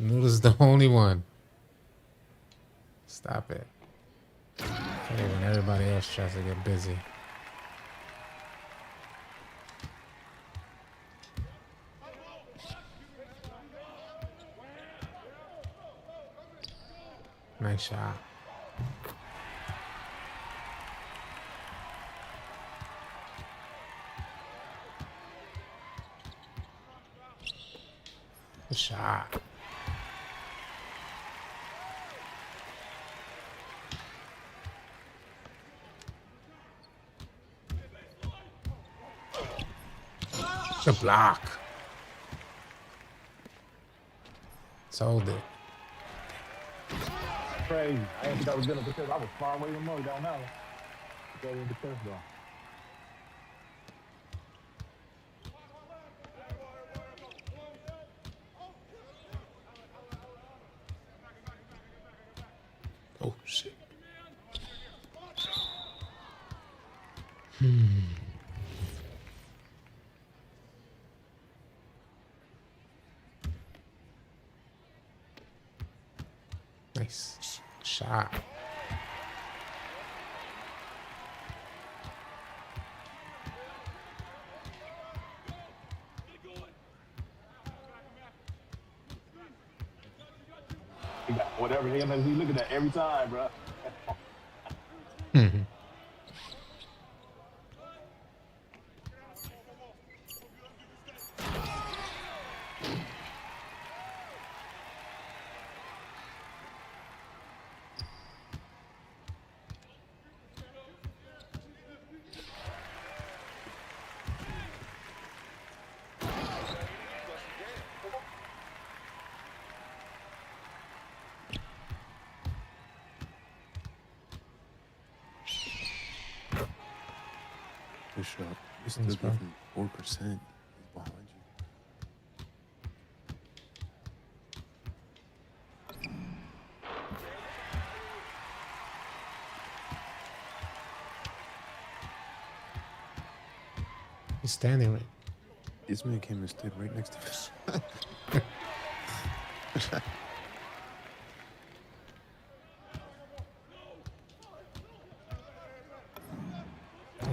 Noodle's the only one. Stop it. Okay, when everybody else tries to get busy. Nice shot. Good shot. Good block. Told it. Crazy. I didn't think I was gonna because I was far away from Mo down now. Go in the test though. Oh shit. Nice shot. He got whatever he looking at every time, bro. Mhm. Good shot. You still Thanks, bro. giving 4%. He's behind you. He's standing right. This man came and stood right next to us.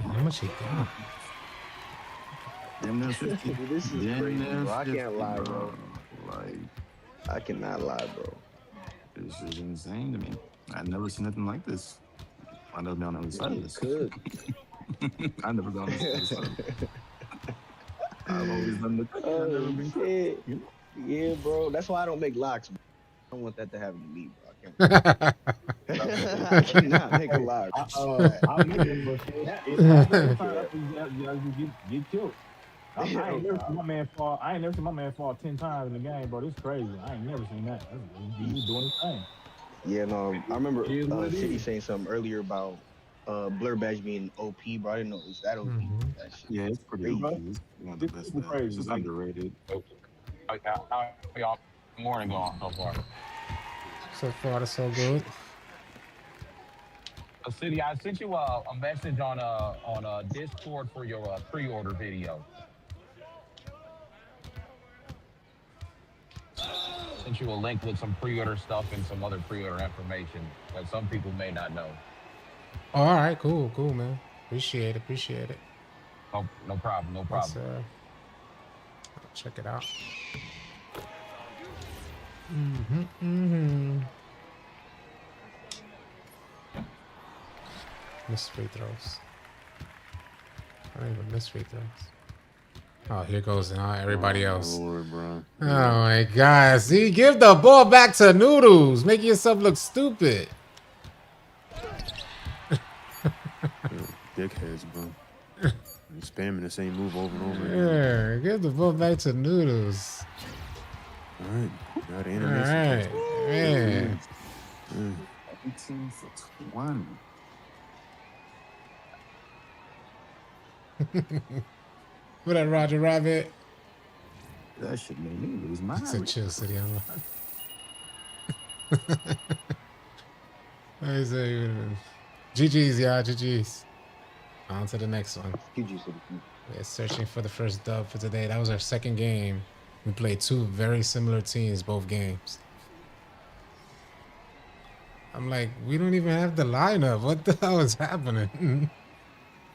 How much he got? Damn near 50. Dude, this is Damn crazy, near bro. I 50, can't lie, bro. Like, I cannot lie, bro. this is insane to me. I've never seen nothing like this. I never been on the other side of this. Could. I've never gone on the other side. I've always done the I've never Oh been shit. you know? Yeah, bro. That's why I don't make locks. Bro. I don't want that to happen to me, bro. I can't. I cannot make a lock. I'm looking, but shit, it's not every time you get killed. I ain't never seen my man fall. I ain't never seen my man fall 10 times in the game, bro. This crazy. I ain't never seen that. He's doing his thing. Yeah, no. I remember It is what it City is. saying something earlier about Blur Badge being OP, bro. I didn't know it was that OP. Mhm. That shit. Yeah, it's pretty Crazy. OP. It's one of the It's best super stuff. crazy. It's just Like, underrated. How y'all morning going so far? So far, so good. City, I sent you a message on Discord for your pre-order video. Sent you a link with some pre-order stuff and some other pre-order information that some people may not know. Oh, all right, cool, man. Appreciate it. No problem, no Yes, problem. sir. I'll check it out. Mm-hmm. Miss free throws. I don't even miss free throws. Oh, here goes now everybody else. Lord, bro. Oh my God! See, give the ball back to Noodles. Make yourself look stupid. Dickheads, bro. You're spamming the same move over and over again. Yeah, give the ball back to Noodles. All right. Now the All animation. right, man. 18 for 20. What up, Roger Rabbit? That shit made me lose my He said, mind. "Chill, City." I'm I say, GG's, y'all. GG's. On to the next one. GG City. We're searching for the first dub for today. That was our second game. We played two very similar teams, both games. I'm like, we don't even have the lineup. What the hell is happening?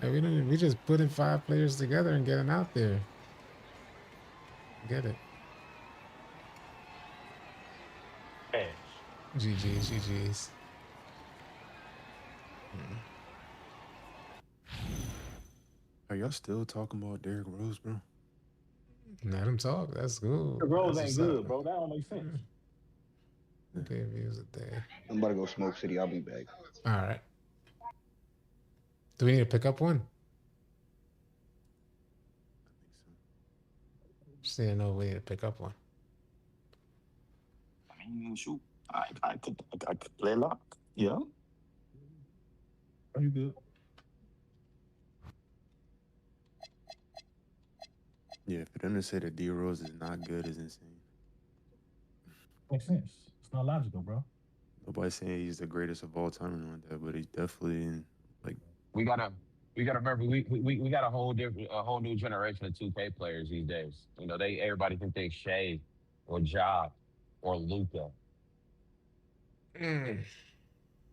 Like, we just putting 5 players together and getting out there. Get it. Hey, GG's. Are y'all still talking about Derrick Rose, bro? Let him talk. That's cool. the Rose That's ain't what's good, up. bro. That don't make sense. Okay, views a day. I'm about to go smoke City. I'll be back. All right. Do we need to pick up one? Just need to know we need to pick up one. Shoot, I could play lock. Yeah. Are you good? Yeah, for them to say that D Rose is not good is insane. Makes sense. It's not logical, bro. Nobody's saying he's the greatest of all time and all that, but he's definitely like We gotta remember we got a whole new generation of 2K players these days. You know, everybody think they Shea or Ja or Luca. Mm.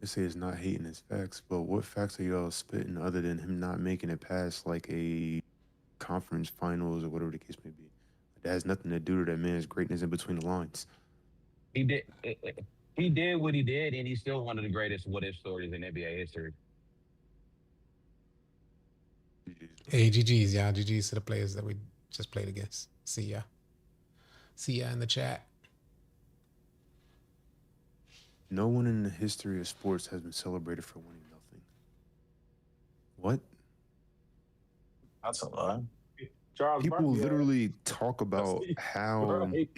they say it's not hating his facts, but what facts are y'all spitting other than him not making it past like a conference finals or whatever the case may be? That has nothing to do to that man's greatness in between the lines. He did he did what he did, and he's still one of the greatest what if stories in NBA history. Hey, GG's, y'all. GG's to the players that we just played against. See ya. See ya in the chat. No one in the history of sports has been celebrated for winning nothing. What? That's a lie. Charles People Barkley, literally talk about how Right.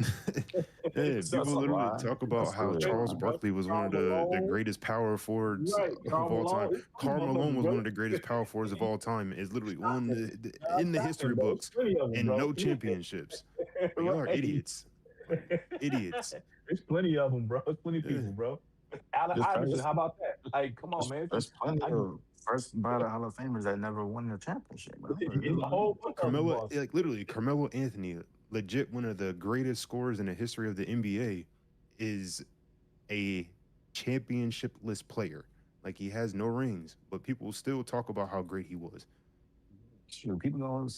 That's people a literally lie. talk about That's how really a Charles lie. Barkley was one of the Malone. greatest power forwards Right, of Karl all time. Malone. Karl Malone was Bro. one of the greatest power forwards of all time. Is literally on in the Stop history it, bro. books There's plenty of them, and bro. no championships. But y'all are Right. idiots. Idiots. There's plenty of them, bro. There's plenty of Yeah. people, bro. Allen Just Iverson, there's- how about that? Like, come on, man. There's plenty I- of first ballot Hall of Famers that never won the championship, bro. In the whole bunch of them, Carmelo, boss. like literally, Carmelo Anthony, legit one of the greatest scorers in the history of the NBA, is a championship-less player. Like he has no rings, but people still talk about how great he was. Shoot, people gonna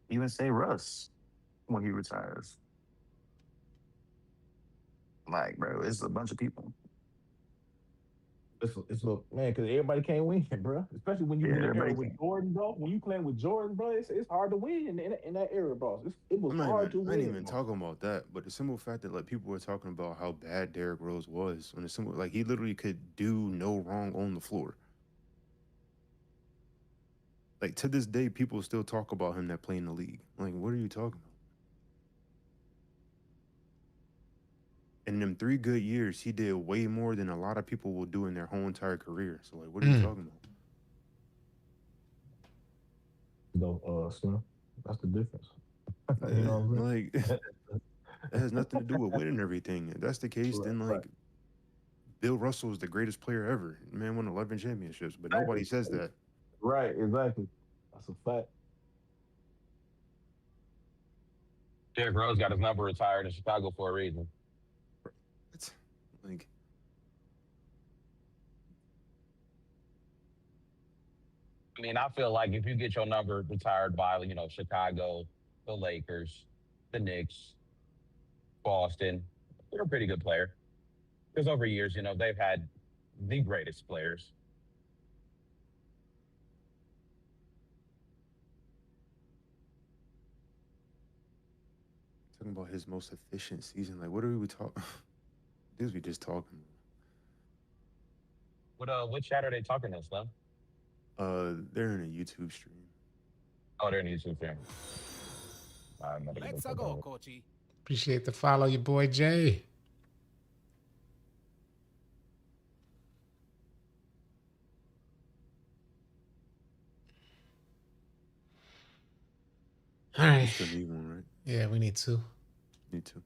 even say Russ when he retires. Like, bro, it's a bunch of people. It's a man, because everybody can't win, bro. Especially when you Yeah, in the era everybody with can't. Jordan, bro. When you playing with Jordan, bro, it's hard to win in that era, bro. It was I'm not hard even, to I win. ain't even bro. talking about that, but the simple fact that like people were talking about how bad Derrick Rose was, when the simple like he literally could do no wrong on the floor. Like to this day, people still talk about him that play in the league. Like, what are you talking about? In them 3 good years, he did way more than a lot of people will do in their whole entire career. So like, what are you talking about? Though, Slim, that's the difference. You know what I'm saying? Like that has nothing to do with winning everything. If that's the case, then like Right. Bill Russell is the greatest player ever. The man won 11 championships, but nobody says that. Right, exactly. That's a fact. Derrick Rose got his number retired in Chicago for a reason. It's like I mean, I feel like if you get your number retired by, you know, Chicago, the Lakers, the Knicks, Boston, they're a pretty good player. Because over years, you know, they've had the greatest players. talking about his most efficient season. Like, what are we talking? Dudes, we just talking. What chat are they talking to, Slim? They're in a YouTube stream. Oh, they're in YouTube stream. Let's go, Coachy. Appreciate the follow, your boy Jay. All We right. still need one, right? Yeah, we need to. Need to.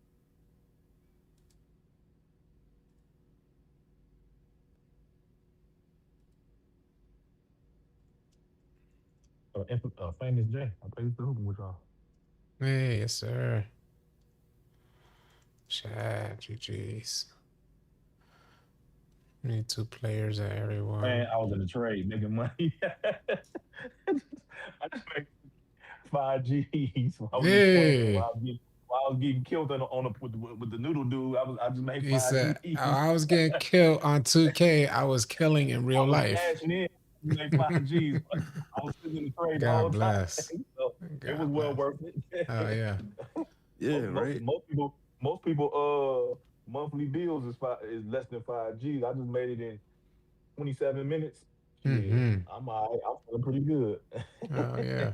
Famous J. I played the hooping with y'all. Hey, yes, sir. Chat, GG's. We need 2 players at everyone. Man, I was in the trade making money. I just made 5 G's. While Hey. while I was getting killed with the noodle dude, I just made 5 He said, G's. I was getting killed on 2K. I was killing in real I was life. cashing in. You made 5 G's. I was sitting in the trade the God whole bless. time. So it God was well bless. worth it. Oh, yeah. Yeah, right. Most people monthly bills is less than 5 G's. I just made it in 27 minutes. Shit, Mhm. I'm all right. I'm feeling pretty good. Oh, yeah.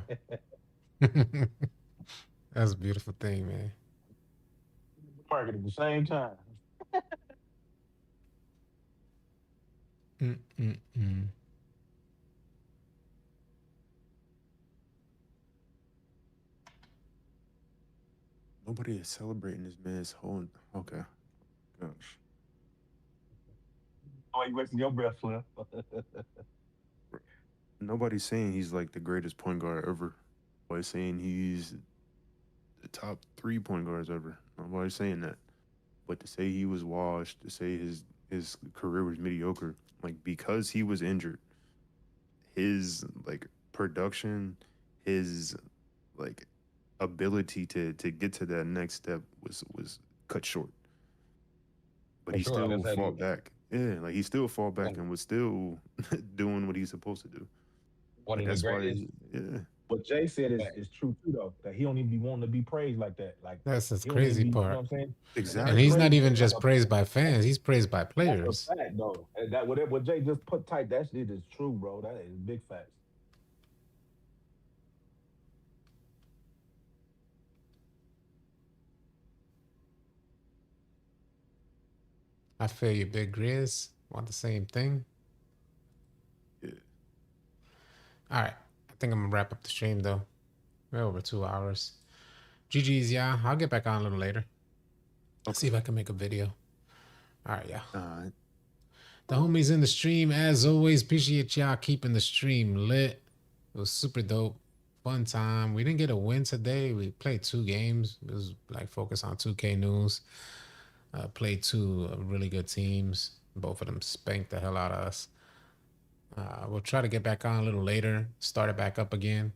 That's a beautiful thing, man. Market at the same time. Mm-mm-mm. Nobody is celebrating this man's whole. Okay. Gosh. Why you wasting your breath, Slim? Nobody's saying he's like the greatest point guard ever. Nobody's saying he's the top 3 point guards ever. Nobody's saying that. But to say he was washed, to say his career was mediocre, like because he was injured, his like production, his like ability to get to that next step was cut short. But For he sure, like I still said, fought back. Yeah, like he still fought back and was still doing what he's supposed to do. one Like of the that's why, greatest. yeah. What Jay said is true too, though. That he don't even be wanting to be praised like that. Like That's the he don't even crazy be, you know part. what I'm saying? Exactly. And he's not crazy. even That's just a- praised by fans, he's praised by That's players. a fact, though. And that what Jay just put tight, that shit is true, bro. That is big facts. I feel you, Big Grizz. Want the same thing? Yeah. All right. I think I'm gonna wrap up the stream though. We're over 2 hours. GG's, yeah. I'll get back on a little later. I'll see if I can make a video. All right, yeah. The homies in the stream, as always, appreciate y'all keeping the stream lit. It was super dope. Fun time. We didn't get a win today. We played 2 games. It was like focus on 2K news. Played 2 really good teams. Both of them spanked the hell out of us. We'll try to get back on a little later. Start it back up again.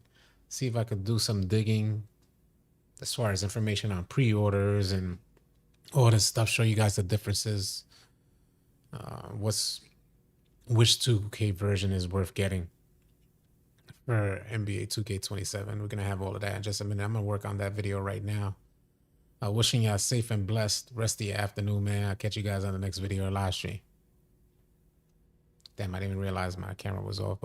See if I could do some digging as far as information on pre-orders and all this stuff. Show you guys the differences. Which 2K version is worth getting for NBA 2K27. We're gonna have all of that in just a minute. I'm gonna work on that video right now. Wishing y'all safe and blessed rest of your afternoon, man. I'll catch you guys on the next video or live stream. Damn, I didn't even realize my camera was off.